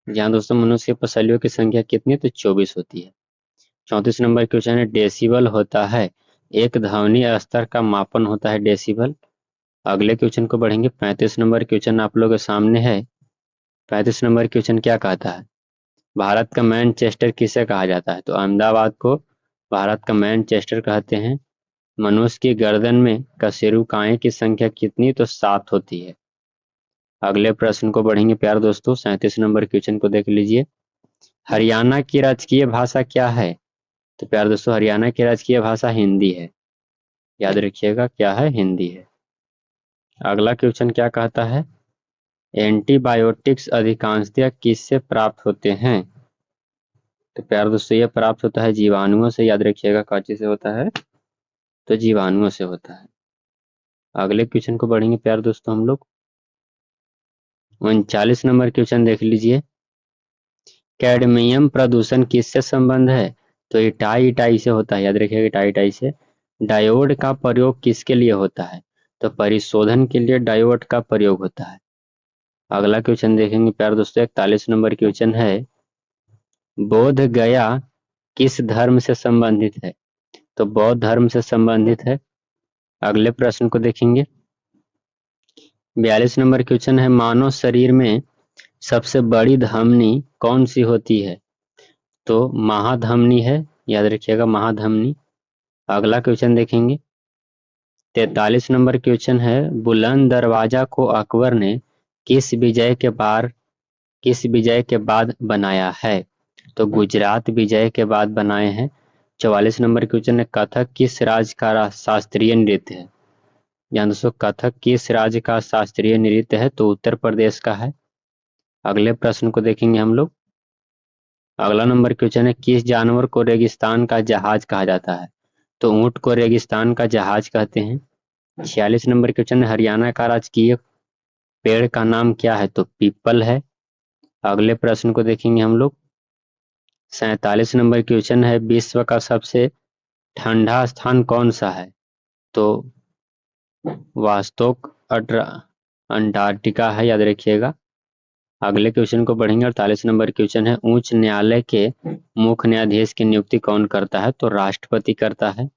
यहाँ दोस्तों मनुष्य की पसलियों की संख्या कितनी है? तो 24 होती है। 34 नंबर क्वेश्चन है, डेसिबल होता है एक ध्वनि स्तर का मापन होता है डेसिबल। अगले क्वेश्चन को बढ़ेंगे। 35 नंबर क्वेश्चन आप लोगों के सामने है। 35 नंबर क्वेश्चन क्या कहता है? भारत का मैनचेस्टर किसे कहा जाता है? तो अहमदाबाद को भारत का मैनचेस्टर कहते हैं। मनुष्य की गर्दन में कशेरुकाएं की संख्या कितनी? तो 7 होती है। अगले प्रश्न को बढ़ेंगे प्यार दोस्तों। 37 नंबर क्वेश्चन को देख लीजिए, हरियाणा की राजकीय भाषा क्या है? तो प्यार दोस्तों हरियाणा की राजकीय भाषा हिंदी है, याद रखिएगा। क्या है? हिंदी है। अगला क्वेश्चन क्या कहता है, एंटीबायोटिक्स अधिकांशतः किससे प्राप्त होते हैं? तो प्यार दोस्तों ये प्राप्त होता है जीवाणुओं से, याद रखिएगा। काची से होता है? तो जीवाणुओं से होता है। अगले क्वेश्चन को बढ़ेंगे प्यार दोस्तों हम लोग। 39 नंबर क्वेश्चन देख लीजिए, कैडमियम प्रदूषण किससे संबंध है? तो इटाई इटाई से होता है, याद रखिएगा। इटाई इटाई से। डायोड का प्रयोग किसके लिए होता है? तो परिशोधन के लिए डायोड का प्रयोग होता है। अगला क्वेश्चन देखेंगे प्यार दोस्तों। 41 नंबर क्वेश्चन है, बोध गया किस धर्म से संबंधित है? तो बौद्ध धर्म से संबंधित है। अगले प्रश्न को देखेंगे। 42 नंबर क्वेश्चन है, मानव शरीर में सबसे बड़ी धमनी कौन सी होती है? तो महाधमनी है, याद रखिएगा। महाधमनी। अगला क्वेश्चन देखेंगे। 43 नंबर क्वेश्चन है, बुलंद दरवाजा को अकबर ने किस विजय के बाद बनाया है? तो गुजरात विजय के बाद बनाए हैं। 44 नंबर क्वेश्चन है, कथक किस राज्य का शास्त्रीय नृत्य है? यहाँ दोस्तों कथक किस राज्य का शास्त्रीय नृत्य है? तो उत्तर प्रदेश का है। अगले प्रश्न को देखेंगे हम लोग। अगला नंबर क्वेश्चन है, किस जानवर को रेगिस्तान का जहाज कहा जाता है? तो ऊंट को रेगिस्तान का जहाज कहते हैं। 46 नंबर क्वेश्चन है, हरियाणा का राजकीय पेड़ का नाम क्या है? तो पीपल है। अगले प्रश्न को देखेंगे हम लोग। 47 नंबर क्वेश्चन है, विश्व का सबसे ठंडा स्थान कौन सा है? तो वास्तोक अंटार्कटिका है, याद रखिएगा। अगले क्वेश्चन को बढ़ेंगे। 48 नंबर क्वेश्चन है, उच्च न्यायालय के मुख्य न्यायाधीश की नियुक्ति कौन करता है? तो राष्ट्रपति करता है।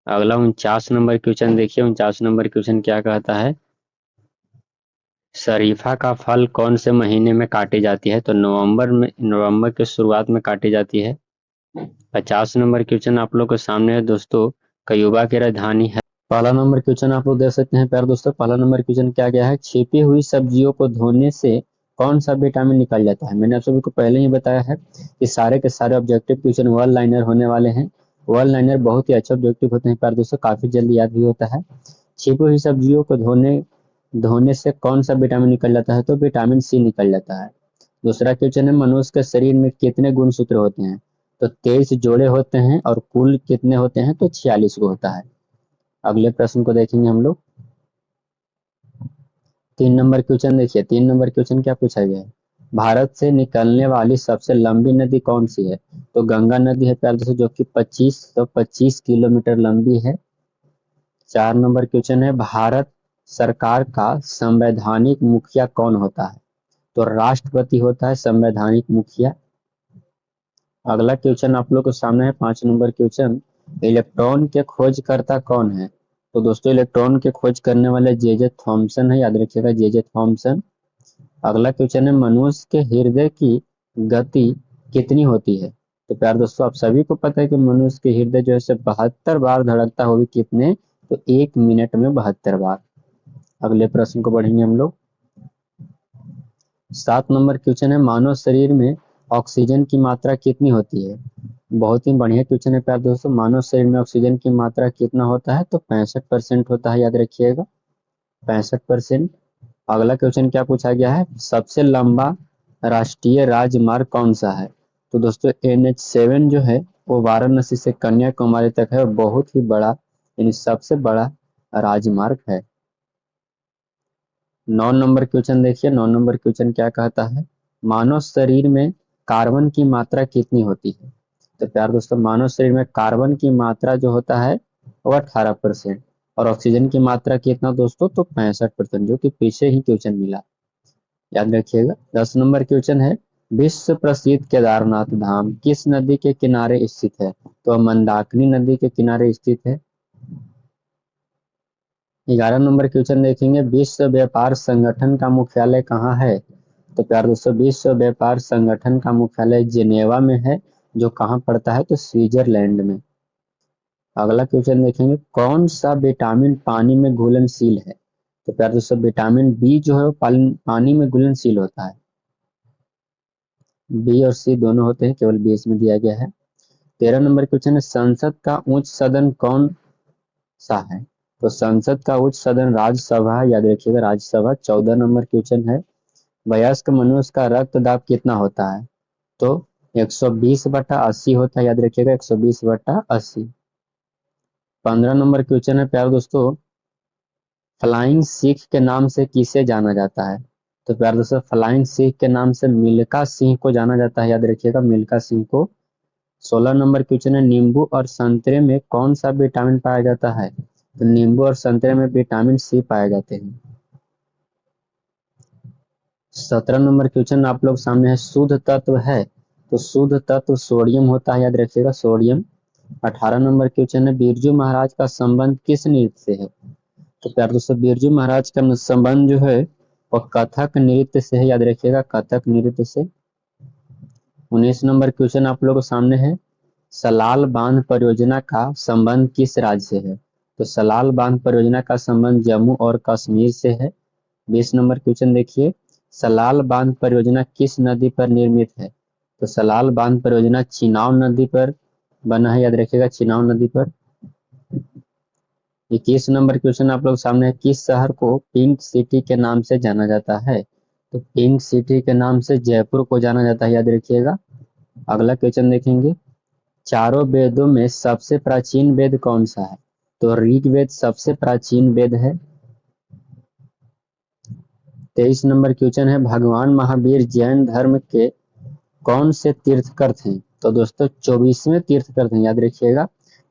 अगला 49 नंबर क्वेश्चन देखिए। 49 नंबर क्वेश्चन क्या कहता है, शरीफा का फल कौन से महीने में काटी जाती है? तो नवंबर के शुरुआत में काटी जाती है। 50 नंबर क्वेश्चन आप लोग के सामने है दोस्तों, क्यूबा की राजधानी है। पहला नंबर क्वेश्चन आप लोग देख सकते हैं प्यारे दोस्तों। पहला नंबर क्वेश्चन क्या गया है, छिपी हुई सब्जियों को धोने से कौन सा विटामिन निकल जाता है? मैंने आप सभी को पहले ही बताया है कि सारे के सारे ऑब्जेक्टिव क्वेश्चन वन लाइनर होने वाले हैं। वन लाइनर बहुत ही अच्छे ऑब्जेक्टिव होते हैं प्यारे दोस्तों, काफी जल्दी याद भी होता है। छिपी हुई सब्जियों को धोने से कौन सा विटामिन निकल जाता है? तो विटामिन सी निकल जाता है। दूसरा क्वेश्चन है, मनुष्य के शरीर में कितने गुणसूत्र होते हैं? तो 23 जोड़े होते हैं और कुल कितने होते हैं? तो 46 को होता है। अगले प्रश्न को देखेंगे हम लोग। 3 नंबर क्वेश्चन देखिए। 3 नंबर क्वेश्चन क्या पूछा गया है, भारत से निकलने वाली सबसे लंबी नदी कौन सी है? तो गंगा नदी है प्यारे दोस्तों, जो कि 2525 किलोमीटर लंबी है। 4 नंबर क्वेश्चन है, भारत सरकार का संवैधानिक मुखिया कौन होता है? तो राष्ट्रपति होता है संवैधानिक मुखिया। अगला क्वेश्चन आप लोग के सामने है 5 नंबर क्वेश्चन, इलेक्ट्रॉन के खोजकर्ता कौन है? तो दोस्तों इलेक्ट्रॉन के खोज करने वाले जे जे थॉमसन है, याद रखिएगा जे जे थॉमसन। अगला क्वेश्चन है, मनुष्य के हृदय की गति कितनी होती है? तो प्यार दोस्तों आप सभी को पता है कि मनुष्य के हृदय जो है 72 बार धड़कता होगी, कितने? तो 1 मिनट में 72 बार। अगले प्रश्न को बढ़ेंगे हम लोग। 7 नंबर क्वेश्चन है, मानव शरीर में ऑक्सीजन की मात्रा कितनी होती है? बहुत ही बढ़िया क्वेश्चन है प्यार दोस्तों, मानव शरीर में ऑक्सीजन की मात्रा कितना होता है? तो 65% होता है, याद रखिएगा 65%। अगला क्वेश्चन क्या पूछा गया है, सबसे लंबा राष्ट्रीय राजमार्ग कौन सा है? तो दोस्तों NH7 जो है वो वाराणसी से कन्याकुमारी तक है, और बहुत ही बड़ा यानी सबसे बड़ा राजमार्ग है। 9 नंबर क्वेश्चन देखिए, 9 नंबर क्वेश्चन क्या कहता है, मानव शरीर में कार्बन की मात्रा कितनी होती है? तो प्यार दोस्तों मानव शरीर में कार्बन की मात्रा जो होता है वो 18%, और ऑक्सीजन की मात्रा कितना दोस्तों? तो 65%, जो कि पीछे ही क्वेश्चन मिला, याद रखिएगा। 10 नंबर क्वेश्चन है, विश्व प्रसिद्ध केदारनाथ धाम किस नदी के किनारे स्थित है? तो मंदाकिनी नदी के किनारे स्थित है। 11 नंबर क्वेश्चन देखेंगे, विश्व व्यापार संगठन का मुख्यालय कहाँ है? तो प्यार दोस्तों विश्व व्यापार संगठन का मुख्यालय जिनेवा में है, जो कहाँ पड़ता है? तो स्विट्जरलैंड में। अगला क्वेश्चन देखेंगे, कौन सा विटामिन पानी में घुलनशील है? तो प्यार दोस्तों विटामिन बी जो है वो पानी में घुलनशील होता है। बी और सी दोनों होते हैं, केवल बी इसमें दिया गया है। 13 नंबर क्वेश्चन है, संसद का उच्च सदन कौन सा है? तो संसद का उच्च सदन राज्यसभा है, याद रखिएगा राज्यसभा। 14 नंबर क्वेश्चन है, वयस्क मनुष्य का रक्तदाब कितना होता है? तो 120/80 होता है, याद रखिएगा 120/80। 15 नंबर क्वेश्चन है प्यारे दोस्तों, फ्लाइंग सिख के नाम से किसे जाना जाता है? तो प्यारे दोस्तों फ्लाइंग सिख के नाम से मिल्खा सिंह को जाना जाता है, याद रखिएगा मिल्खा सिंह को। 16 नंबर क्वेश्चन है, नींबू और संतरे में कौन सा विटामिन पाया जाता है? तो नींबू और संतरे में विटामिन सी पाए जाते हैं। 17 नंबर क्वेश्चन आप लोग सामने है, शुद्ध तत्व है? तो शुद्ध तत्व सोडियम होता है, याद रखिएगा सोडियम। 18 नंबर क्वेश्चन है, बिरजू महाराज का संबंध किस नृत्य से है? तो प्यार दोस्तों बिरजू महाराज का संबंध जो है वह कथक नृत्य से है, याद रखिएगा कथक नृत्य से। 19 नंबर क्वेश्चन आप लोगों के सामने है, सलाल बांध परियोजना का संबंध किस राज्य से है? तो सलाल बांध परियोजना का संबंध जम्मू और कश्मीर से है। 20 नंबर क्वेश्चन देखिए, सलाल बांध परियोजना किस नदी पर निर्मित है? तो सलाल बांध परियोजना चिनाब नदी पर बना है, याद रखिएगा चिनाब नदी पर। 21 नंबर क्वेश्चन आप लोग सामने है, किस शहर को पिंक सिटी के नाम से जाना जाता है? तो पिंक सिटी के नाम से जयपुर को जाना जाता है, याद रखिएगा। अगला क्वेश्चन देखेंगे, चारों वेदों में सबसे प्राचीन वेद कौन सा है? तो ऋग्वेद सबसे प्राचीन वेद है। 23 नंबर क्वेश्चन है, भगवान महावीर जैन धर्म के कौन से तीर्थकर थे? तो दोस्तों 24वें तीर्थकर थे, याद रखिएगा।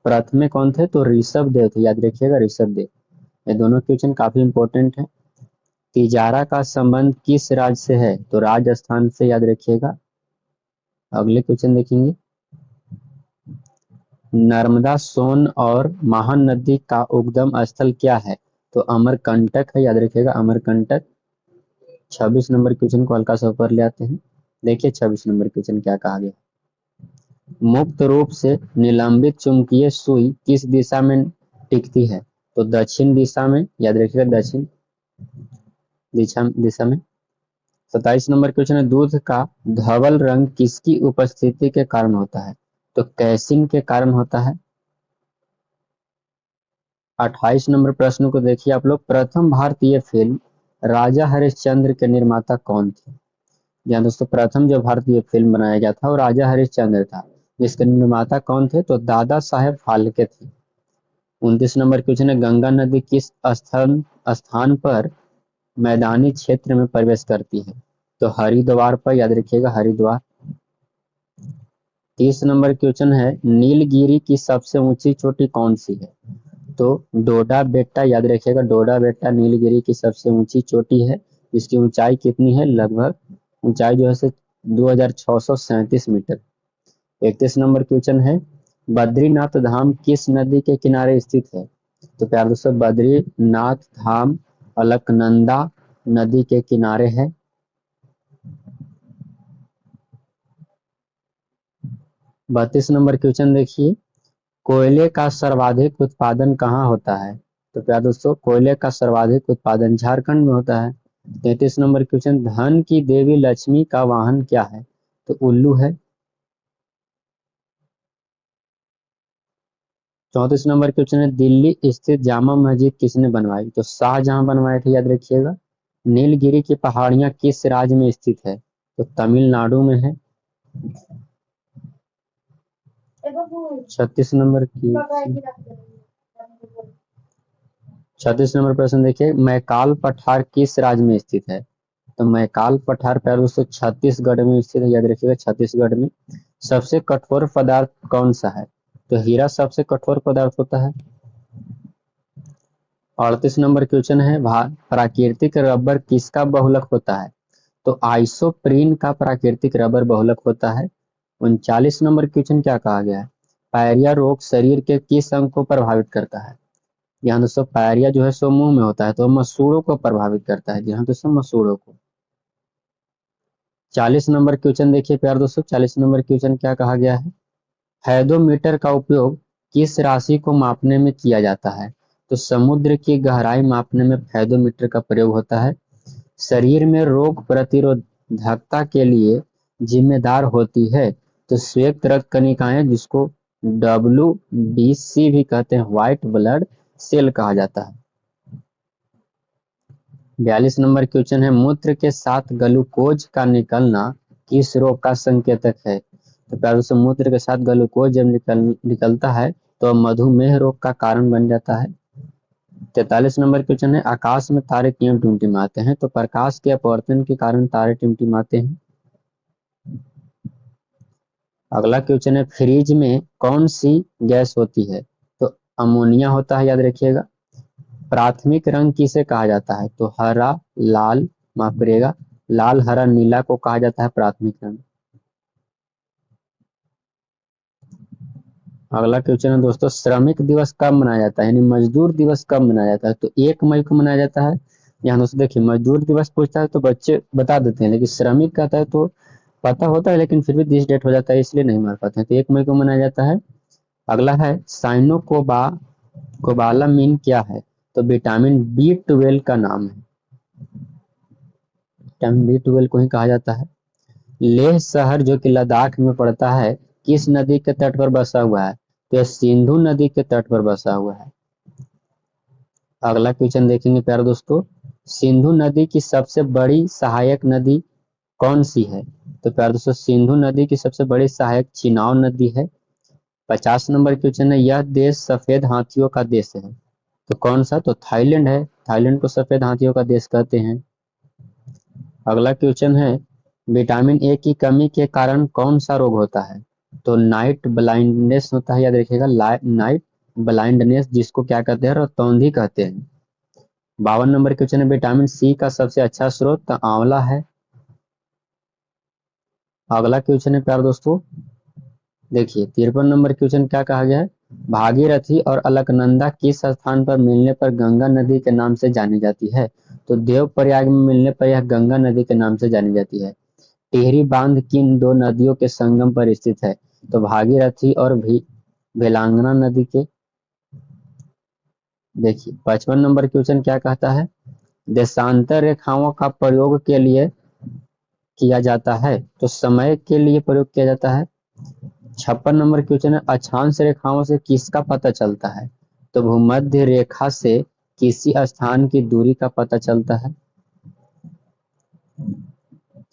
प्रथम कौन थे? तो ऋषभ देव थे, याद रखिएगा ऋषभ देव। ये दोनों क्वेश्चन काफी इंपॉर्टेंट है। तिजारा का संबंध किस राज्य से है? तो राजस्थान से, याद रखिएगा। अगले क्वेश्चन देखेंगे, नर्मदा सोन और महानदी का उद्गम स्थल क्या है? तो अमरकंटक है, याद रखिएगा अमरकंटक। 26 नंबर क्वेश्चन को हल्का सा ऊपर ले आते हैं। देखिए 26 नंबर क्वेश्चन क्या कहा गया, मुक्त रूप से निलंबित चुंबकीय सुई किस दिशा में टिकती है? तो दक्षिण दिशा में, याद रखिएगा दक्षिण दिशा में। 27 नंबर क्वेश्चन है, दूध का धवल रंग किसकी उपस्थिति के कारण होता है? तो कैसिन के कारण होता है। 28 नंबर प्रश्न को देखिए आप लोग, प्रथम भारतीय फिल्म राजा हरिश्चंद्र के निर्माता कौन थे? यहाँ दोस्तों प्रथम जो भारतीय फिल्म बनाया गया था वो राजा हरिश्चंद्र था, जिसके निर्माता कौन थे? तो दादा साहेब फाल्के थे। 29 नंबर क्वेश्चन है, गंगा नदी किस स्थान स्थान पर मैदानी क्षेत्र में प्रवेश करती है? तो हरिद्वार पर, याद रखिएगा हरिद्वार। 30 नंबर क्वेश्चन है, नीलगिरी की सबसे ऊंची चोटी कौन सी है? तो डोडा बेट्टा, याद रखिएगा डोडा बेट्टा नीलगिरी की सबसे ऊंची चोटी है। इसकी ऊंचाई कितनी है? लगभग ऊंचाई जो है से 2637 मीटर। 31 नंबर क्वेश्चन है, बद्रीनाथ धाम किस नदी के किनारे स्थित है? तो प्यारे दोस्तों बद्रीनाथ धाम अलकनंदा नदी के किनारे है। 32 नंबर क्वेश्चन देखिए, कोयले का सर्वाधिक उत्पादन कहाँ होता है? तो प्यारे दोस्तों कोयले का सर्वाधिक उत्पादन झारखंड में होता है। 33 नंबर क्वेश्चन, धन की देवी लक्ष्मी का वाहन क्या है? तो उल्लू है। 34 नंबर क्वेश्चन है, दिल्ली स्थित जामा मस्जिद किसने बनवाई? तो शाहजहां बनवाए थे, याद रखिएगा। नीलगिरी की पहाड़ियां किस राज्य में स्थित है? तो तमिलनाडु में है। 36 नंबर की 36 नंबर प्रश्न देखिए, मैकाल पठार किस राज्य में स्थित है? तो मैकाल पठार प्यारे दोस्तों छत्तीसगढ़ में स्थित है, याद रखिएगा छत्तीसगढ़ में। सबसे कठोर पदार्थ कौन सा है? तो हीरा सबसे कठोर पदार्थ होता है। 38 नंबर क्वेश्चन है, प्राकृतिक रबर किसका बहुलक होता है? तो आइसोप्रीन का प्राकृतिक रबर बहुलक होता है। 39 नंबर क्वेश्चन क्या कहा गया है? पायरिया रोग शरीर के किस अंग को प्रभावित करता है? यहाँ दोस्तों पायरिया जो है सो मुंह में होता है, तो मसूड़ों को प्रभावित करता है। यहाँ दोस्तों मसूड़ों को। 40 नंबर क्वेश्चन देखिए प्यार दोस्तों, 40 नंबर क्वेश्चन क्या कहा गया है? हैडोमीटर का उपयोग किस राशि को मापने में किया जाता है? तो समुद्र की गहराई मापने में हैडोमीटर का प्रयोग होता है। शरीर में रोग प्रतिरोधकता के लिए जिम्मेदार होती है। तो श्वेत रक्त कणिकाएं, जिसको WBC भी कहते हैं, व्हाइट ब्लड सेल कहा जाता है। 42 नंबर क्वेश्चन है, मूत्र के साथ ग्लूकोज का निकलना किस रोग का संकेतक है? तो प्यारे दोस्तों मूत्र के साथ ग्लूकोज जब निकलता है तो मधुमेह रोग का कारण बन जाता है। 43 नंबर क्वेश्चन है, आकाश में तारे क्यों टिमटिमाते हैं? तो प्रकाश के अपवर्तन के कारण तारे टिमटिमाते हैं। अगला क्वेश्चन है, फ्रिज में कौन सी गैस होती है? तो अमोनिया होता है, याद रखिएगा। प्राथमिक रंग किसे कहा जाता है? तो हरा, लाल, माफ करिएगा, लाल, हरा, नीला को कहा जाता है प्राथमिक रंग। अगला क्वेश्चन है दोस्तों, श्रमिक दिवस कब मनाया जाता है, यानी मजदूर दिवस कब मनाया जाता है? तो 1 मई को मनाया जाता है। यहाँ दोस्तों देखिए मजदूर दिवस पूछता है तो बच्चे बता देते हैं, लेकिन श्रमिक कहता है तो पता होता है, लेकिन फिर भी दिस डेट हो जाता है, इसलिए नहीं मार पाते हैं। तो 1 मई को मनाया जाता है। अगला है, कोबालामिन क्या है? तो विटामिन B12 का नाम है। विटामिन B12 को ही कहा जाता है। लेह शहर जो कि लद्दाख में पड़ता है, किस नदी के तट पर बसा हुआ है? तो यह सिंधु नदी के तट पर बसा हुआ है। अगला क्वेश्चन देखेंगे प्यारे दोस्तों, सिंधु नदी की सबसे बड़ी सहायक नदी कौन सी है? तो प्यारे दोस्तों सिंधु नदी की सबसे बड़ी सहायक चिनाव नदी है। 50 नंबर क्वेश्चन है, यह देश सफेद हाथियों का देश है, तो कौन सा? तो थाईलैंड है। थाईलैंड को सफेद हाथियों का देश कहते हैं। अगला क्वेश्चन है, विटामिन ए की कमी के कारण कौन सा रोग होता है? तो नाइट ब्लाइंडनेस होता है, याद रखिएगा नाइट ब्लाइंडनेस, जिसको क्या कहते हैं? रतौंधी कहते हैं। 52 नंबर क्वेश्चन है, विटामिन सी का सबसे अच्छा स्रोत तो आंवला है। अगला क्वेश्चन है प्यारे दोस्तों, देखिए 53 नंबर क्वेश्चन क्या कहा गया है? भागीरथी और अलकनंदा किस स्थान पर मिलने पर गंगा नदी के नाम से जानी जाती है? तो देवप्रयाग में मिलने पर यह गंगा नदी के नाम से जानी जाती है। टिहरी बांध किन दो नदियों के संगम पर स्थित है? तो भागीरथी और भेलांगना नदी के। देखिए 55 नंबर क्वेश्चन क्या कहता है? देशांतर रेखाओं का प्रयोग के लिए किया जाता है, तो समय के लिए प्रयोग किया जाता है। 56 नंबर क्वेश्चन है, अक्षांश रेखाओं से किसका पता चलता है? तो भूमध्य रेखा से किसी स्थान की दूरी का पता चलता है।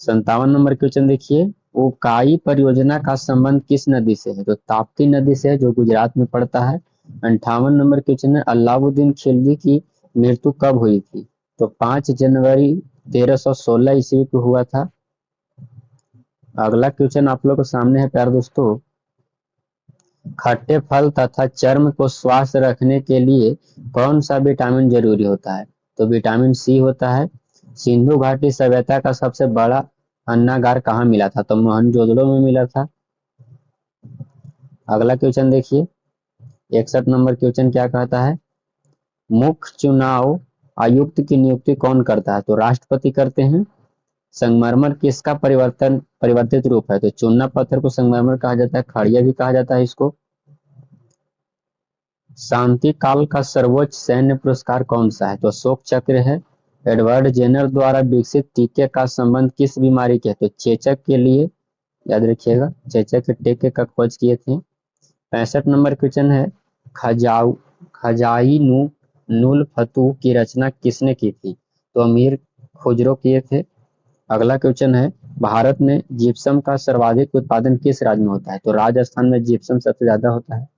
57 नंबर क्वेश्चन देखिए, उकाई परियोजना का संबंध किस नदी से है? तो ताप्ती नदी से है, जो गुजरात में पड़ता है। 58 नंबर क्वेश्चन है, अलाउद्दीन खिलजी की मृत्यु कब हुई थी? तो 5 जनवरी 1316 ईस्वी को हुआ था। अगला क्वेश्चन आप लोग के सामने है प्यारे दोस्तों, खट्टे फल तथा चर्म को स्वस्थ रखने के लिए कौन सा विटामिन जरूरी होता है? तो विटामिन सी होता है। सिंधु घाटी सभ्यता का सबसे बड़ा अन्नागार कहाँ मिला था? तो मोहनजोदड़ो में मिला था। अगला क्वेश्चन देखिए, 61 नंबर क्वेश्चन क्या कहता है, मुख्य चुनाव आयुक्त की नियुक्ति कौन करता है? तो राष्ट्रपति करते हैं। संगमरमर किसका परिवर्तित रूप है? तो चूना पत्थर को संगमरमर कहा जाता है, खड़िया भी कहा जाता है इसको। शांति काल का सर्वोच्च सैन्य पुरस्कार कौन सा है? तो अशोक चक्र है। एडवर्ड जेनर द्वारा विकसित टीके का संबंध किस बीमारी के? तो चेचक के लिए, याद रखिएगा, चेचक के टीके का खोज किए थे। 65 नंबर क्वेश्चन है, खजाऊ खजाई नूल फतू की रचना किसने की थी? तो अमीर खुजरो किए थे। अगला क्वेश्चन है, भारत में जिप्सम का सर्वाधिक उत्पादन किस राज्य में होता है? तो राजस्थान में जिप्सम सबसे ज्यादा होता है।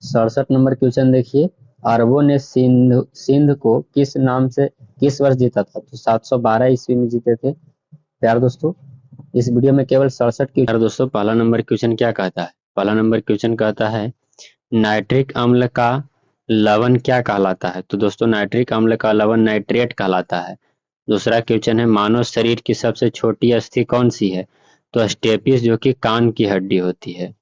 67 नंबर क्वेश्चन देखिए, अरबों ने सिंध को किस नाम से किस वर्ष जीता था? तो 712 ईस्वी में जीते थे। प्यार दोस्तों, इस वीडियो में केवल 67 की। प्यार दोस्तों, पहला नंबर क्वेश्चन क्या कहता है? पहला नंबर क्वेश्चन कहता है, नाइट्रिक अम्ल का लवण क्या कहलाता है? तो दोस्तों, नाइट्रिक अम्ल का लवण नाइट्रेट कहलाता है। दूसरा क्वेश्चन है, मानव शरीर की सबसे छोटी अस्थि कौन सी है? तो स्टेपिस, जो कि कान की हड्डी होती है।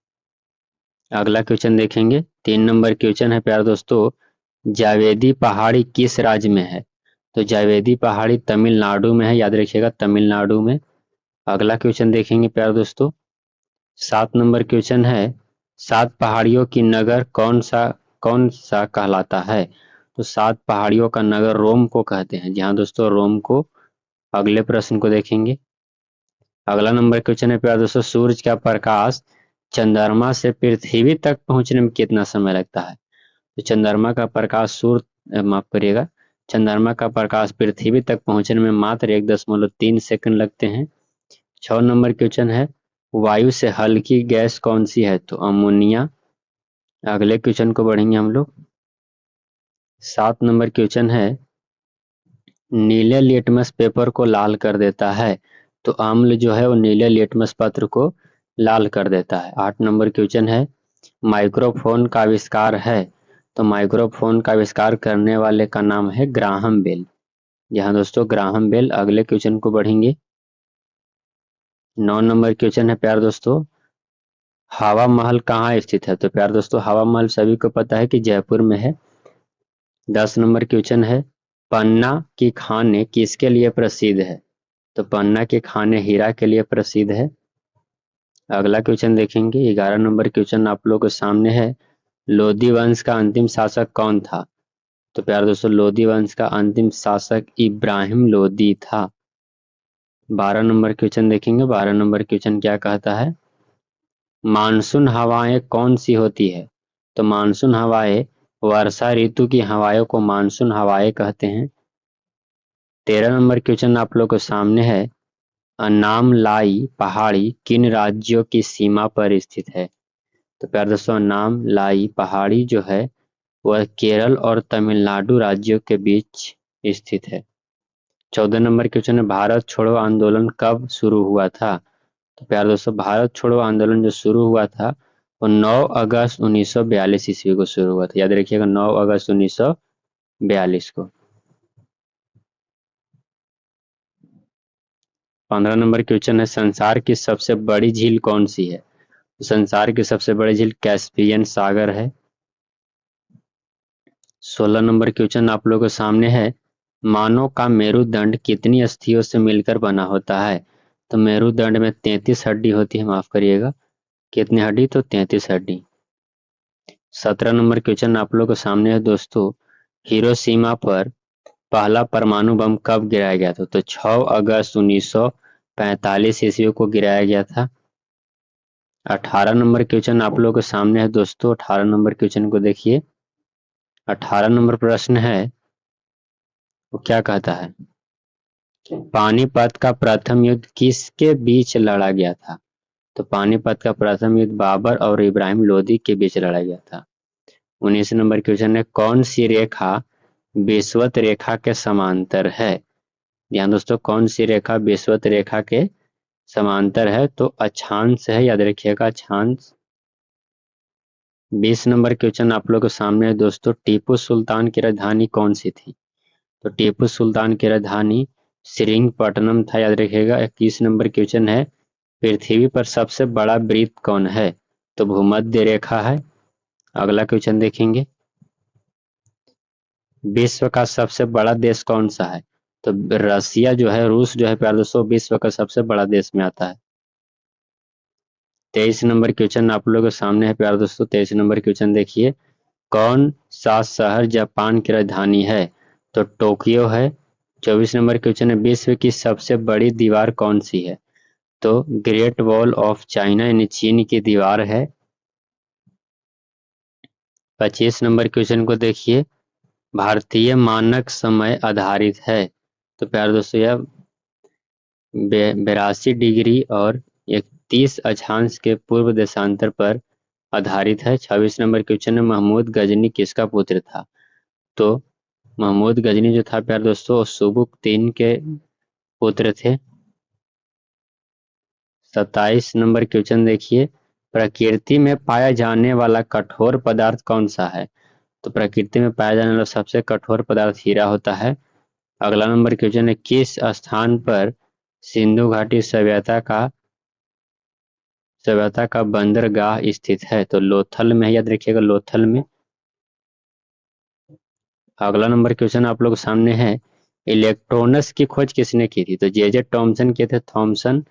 अगला क्वेश्चन देखेंगे, 3 नंबर क्वेश्चन है प्यारे दोस्तों, जावेदी पहाड़ी किस राज्य में है? तो जावेदी पहाड़ी तमिलनाडु में है, याद रखिएगा, तमिलनाडु में। अगला क्वेश्चन देखेंगे प्यारे दोस्तों, 7 नंबर क्वेश्चन है, 7 पहाड़ियों की नगर कौन सा कहलाता है? तो 7 पहाड़ियों का नगर रोम को कहते हैं। जी हाँ दोस्तों, रोम को। अगले प्रश्न को देखेंगे। अगला नंबर क्वेश्चन है प्यारे दोस्तों, सूरज का प्रकाश चंद्रमा से पृथ्वी तक पहुंचने में कितना समय लगता है? तो चंद्रमा का प्रकाश माफ करिएगा, चंद्रमा का प्रकाश पृथ्वी तक पहुंचने में मात्र 1.3 सेकंड लगते हैं। 6 नंबर क्वेश्चन है, वायु से हल्की गैस कौन सी है? तो अमोनिया। अगले क्वेश्चन को बढ़ेंगे हम लोग। 7 नंबर क्वेश्चन है, नीले लिटमस पेपर को लाल कर देता है। तो अम्ल जो है वो नीले लिटमस पत्र को लाल कर देता है। 8 नंबर क्वेश्चन है, माइक्रोफोन का आविष्कार है। तो माइक्रोफोन का आविष्कार करने वाले का नाम है ग्राहम बेल। यहाँ दोस्तों, ग्राहम बेल। अगले क्वेश्चन को बढ़ेंगे। 9 नंबर क्वेश्चन है प्यार दोस्तों, हवा महल कहाँ स्थित है? तो प्यार दोस्तों, हवा महल सभी को पता है कि जयपुर में है। 10 नंबर क्वेश्चन है, पन्ना की खाने किसके लिए प्रसिद्ध है? तो पन्ना के खाने हीरा के लिए प्रसिद्ध है। अगला क्वेश्चन देखेंगे, 11 नंबर क्वेश्चन आप लोगों के सामने है, लोधी वंश का अंतिम शासक कौन था? तो प्यार दोस्तों, लोधी वंश का अंतिम शासक इब्राहिम लोधी था। 12 नंबर क्वेश्चन देखेंगे। 12 नंबर क्वेश्चन क्या कहता है, मानसून हवाएं कौन सी होती है? तो मानसून हवाएं वर्षा ऋतु की हवाओं को मानसून हवाएं कहते हैं। 13 नंबर क्वेश्चन आप लोग के सामने है, अनामलाई पहाड़ी किन राज्यों की सीमा पर स्थित है? तो प्यार दोस्तों, अनामलाई पहाड़ी जो है वह केरल और तमिलनाडु राज्यों के बीच स्थित है। 14 नंबर क्वेश्चन है, भारत छोड़ो आंदोलन कब शुरू हुआ था? तो प्यार दोस्तों, भारत छोड़ो आंदोलन जो शुरू हुआ था वो 9 अगस्त 1942 ईस्वी को शुरू हुआ था। याद रखिएगा, 9 अगस्त 1942 को। 15 नंबर क्वेश्चन है, संसार की सबसे बड़ी झील कौन सी है? तो संसार की सबसे बड़ी झील कैस्पियन सागर है। 16 नंबर क्वेश्चन आप लोगों के सामने है, मानव का मेरुदंड कितनी अस्थियों से मिलकर बना होता है? तो मेरुदंड में 33 हड्डी होती है, माफ करिएगा, कितनी हड्डी? तो 33 हड्डी। 17 नंबर क्वेश्चन आप लोगों के सामने है दोस्तों, हिरोशिमा पर पहला परमाणु बम कब गिराया गया था? तो 6 अगस्त 1945 ईस्वी को गिराया गया था। 18 नंबर क्वेश्चन आप लोगों के सामने है दोस्तों। 18 नंबर क्वेश्चन को देखिए। 18 नंबर प्रश्न है, वो क्या कहता है, पानीपत का प्रथम युद्ध किसके बीच लड़ा गया था? तो पानीपत का प्रथम युद्ध बाबर और इब्राहिम लोदी के बीच लड़ा गया था। 19 नंबर क्वेश्चन है, कौन सी रेखा विषुवत रेखा के समांतर है। ध्यान दोस्तों, कौन सी रेखा विषुवत रेखा के समांतर है? तो अक्षांश है, याद रखिएगा अक्षांश। 20 नंबर क्वेश्चन आप लोगों के सामने है दोस्तों, टीपू सुल्तान की राजधानी कौन सी थी? तो टीपू सुल्तान की राजधानी श्रीरंगपट्टनम था, याद रखिएगा। 21 नंबर क्वेश्चन है, पृथ्वी पर सबसे बड़ा वृत्त कौन है? तो भूमध्य रेखा है। अगला क्वेश्चन देखेंगे, विश्व का सबसे बड़ा देश कौन सा है? तो रसिया जो है, रूस जो है प्यारे दोस्तों, विश्व का सबसे बड़ा देश में आता है। 23 नंबर क्वेश्चन आप लोगों के सामने है प्यारे दोस्तों। 23 नंबर क्वेश्चन देखिए, कौन सा शहर जापान की राजधानी है? तो टोक्यो है। 24 नंबर क्वेश्चन है, विश्व की सबसे बड़ी दीवार कौन सी है? तो ग्रेट वॉल ऑफ चाइना यानी चीन की दीवार है। 25 नंबर क्वेश्चन को देखिए, भारतीय मानक समय आधारित है। तो प्यारे दोस्तों यह 82 डिग्री और 31 अक्षांश के पूर्व देशांतर पर आधारित है। 26 नंबर क्वेश्चन में महमूद गजनी किसका पुत्र था? तो महमूद गजनी जो था प्यारे दोस्तों, सुबुक्तैन के पुत्र थे। 27 नंबर क्वेश्चन देखिए, प्रकृति में पाया जाने वाला कठोर पदार्थ कौन सा है? तो प्रकृति में पाया जाने वाला सबसे कठोर पदार्थ हीरा होता है। अगला नंबर क्वेश्चन है, किस स्थान पर सिंधु घाटी सभ्यता का बंदरगाह स्थित है? तो लोथल में, याद रखिएगा लोथल में। अगला नंबर क्वेश्चन आप लोग के सामने है, इलेक्ट्रॉनस की खोज किसने की थी? तो जे टॉमसन के थे, थॉमसन।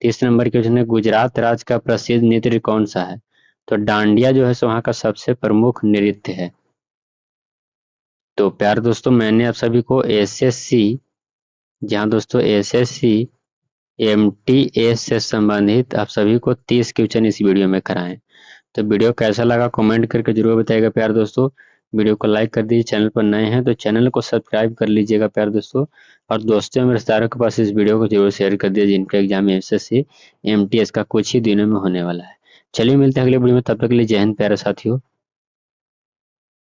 30 नंबर क्वेश्चन है, गुजरात राज्य का प्रसिद्ध नृत्य कौन सा है? तो डांडिया जो है सो वहाँ का सबसे प्रमुख नृत्य है। तो प्यार दोस्तों, मैंने आप सभी को एसएससी, जहाँ दोस्तों एसएससी एमटीएस से संबंधित आप सभी को 30 क्वेश्चन इस वीडियो में कराएं। तो वीडियो कैसा लगा कमेंट करके जरूर बताइएगा प्यार दोस्तों। वीडियो को लाइक कर दीजिए, चैनल पर नए हैं तो चैनल को सब्सक्राइब कर लीजिएगा प्यार दोस्तों। और दोस्तों में रिश्तेदारों के पास इस वीडियो को जरूर शेयर कर दीजिए, जिनका एग्जाम एसएससी एमटीएस का कुछ ही दिनों में होने वाला है। चलिए मिलते हैं अगले वीडियो में, तब तक के लिए जय हिंद प्यारे साथियों।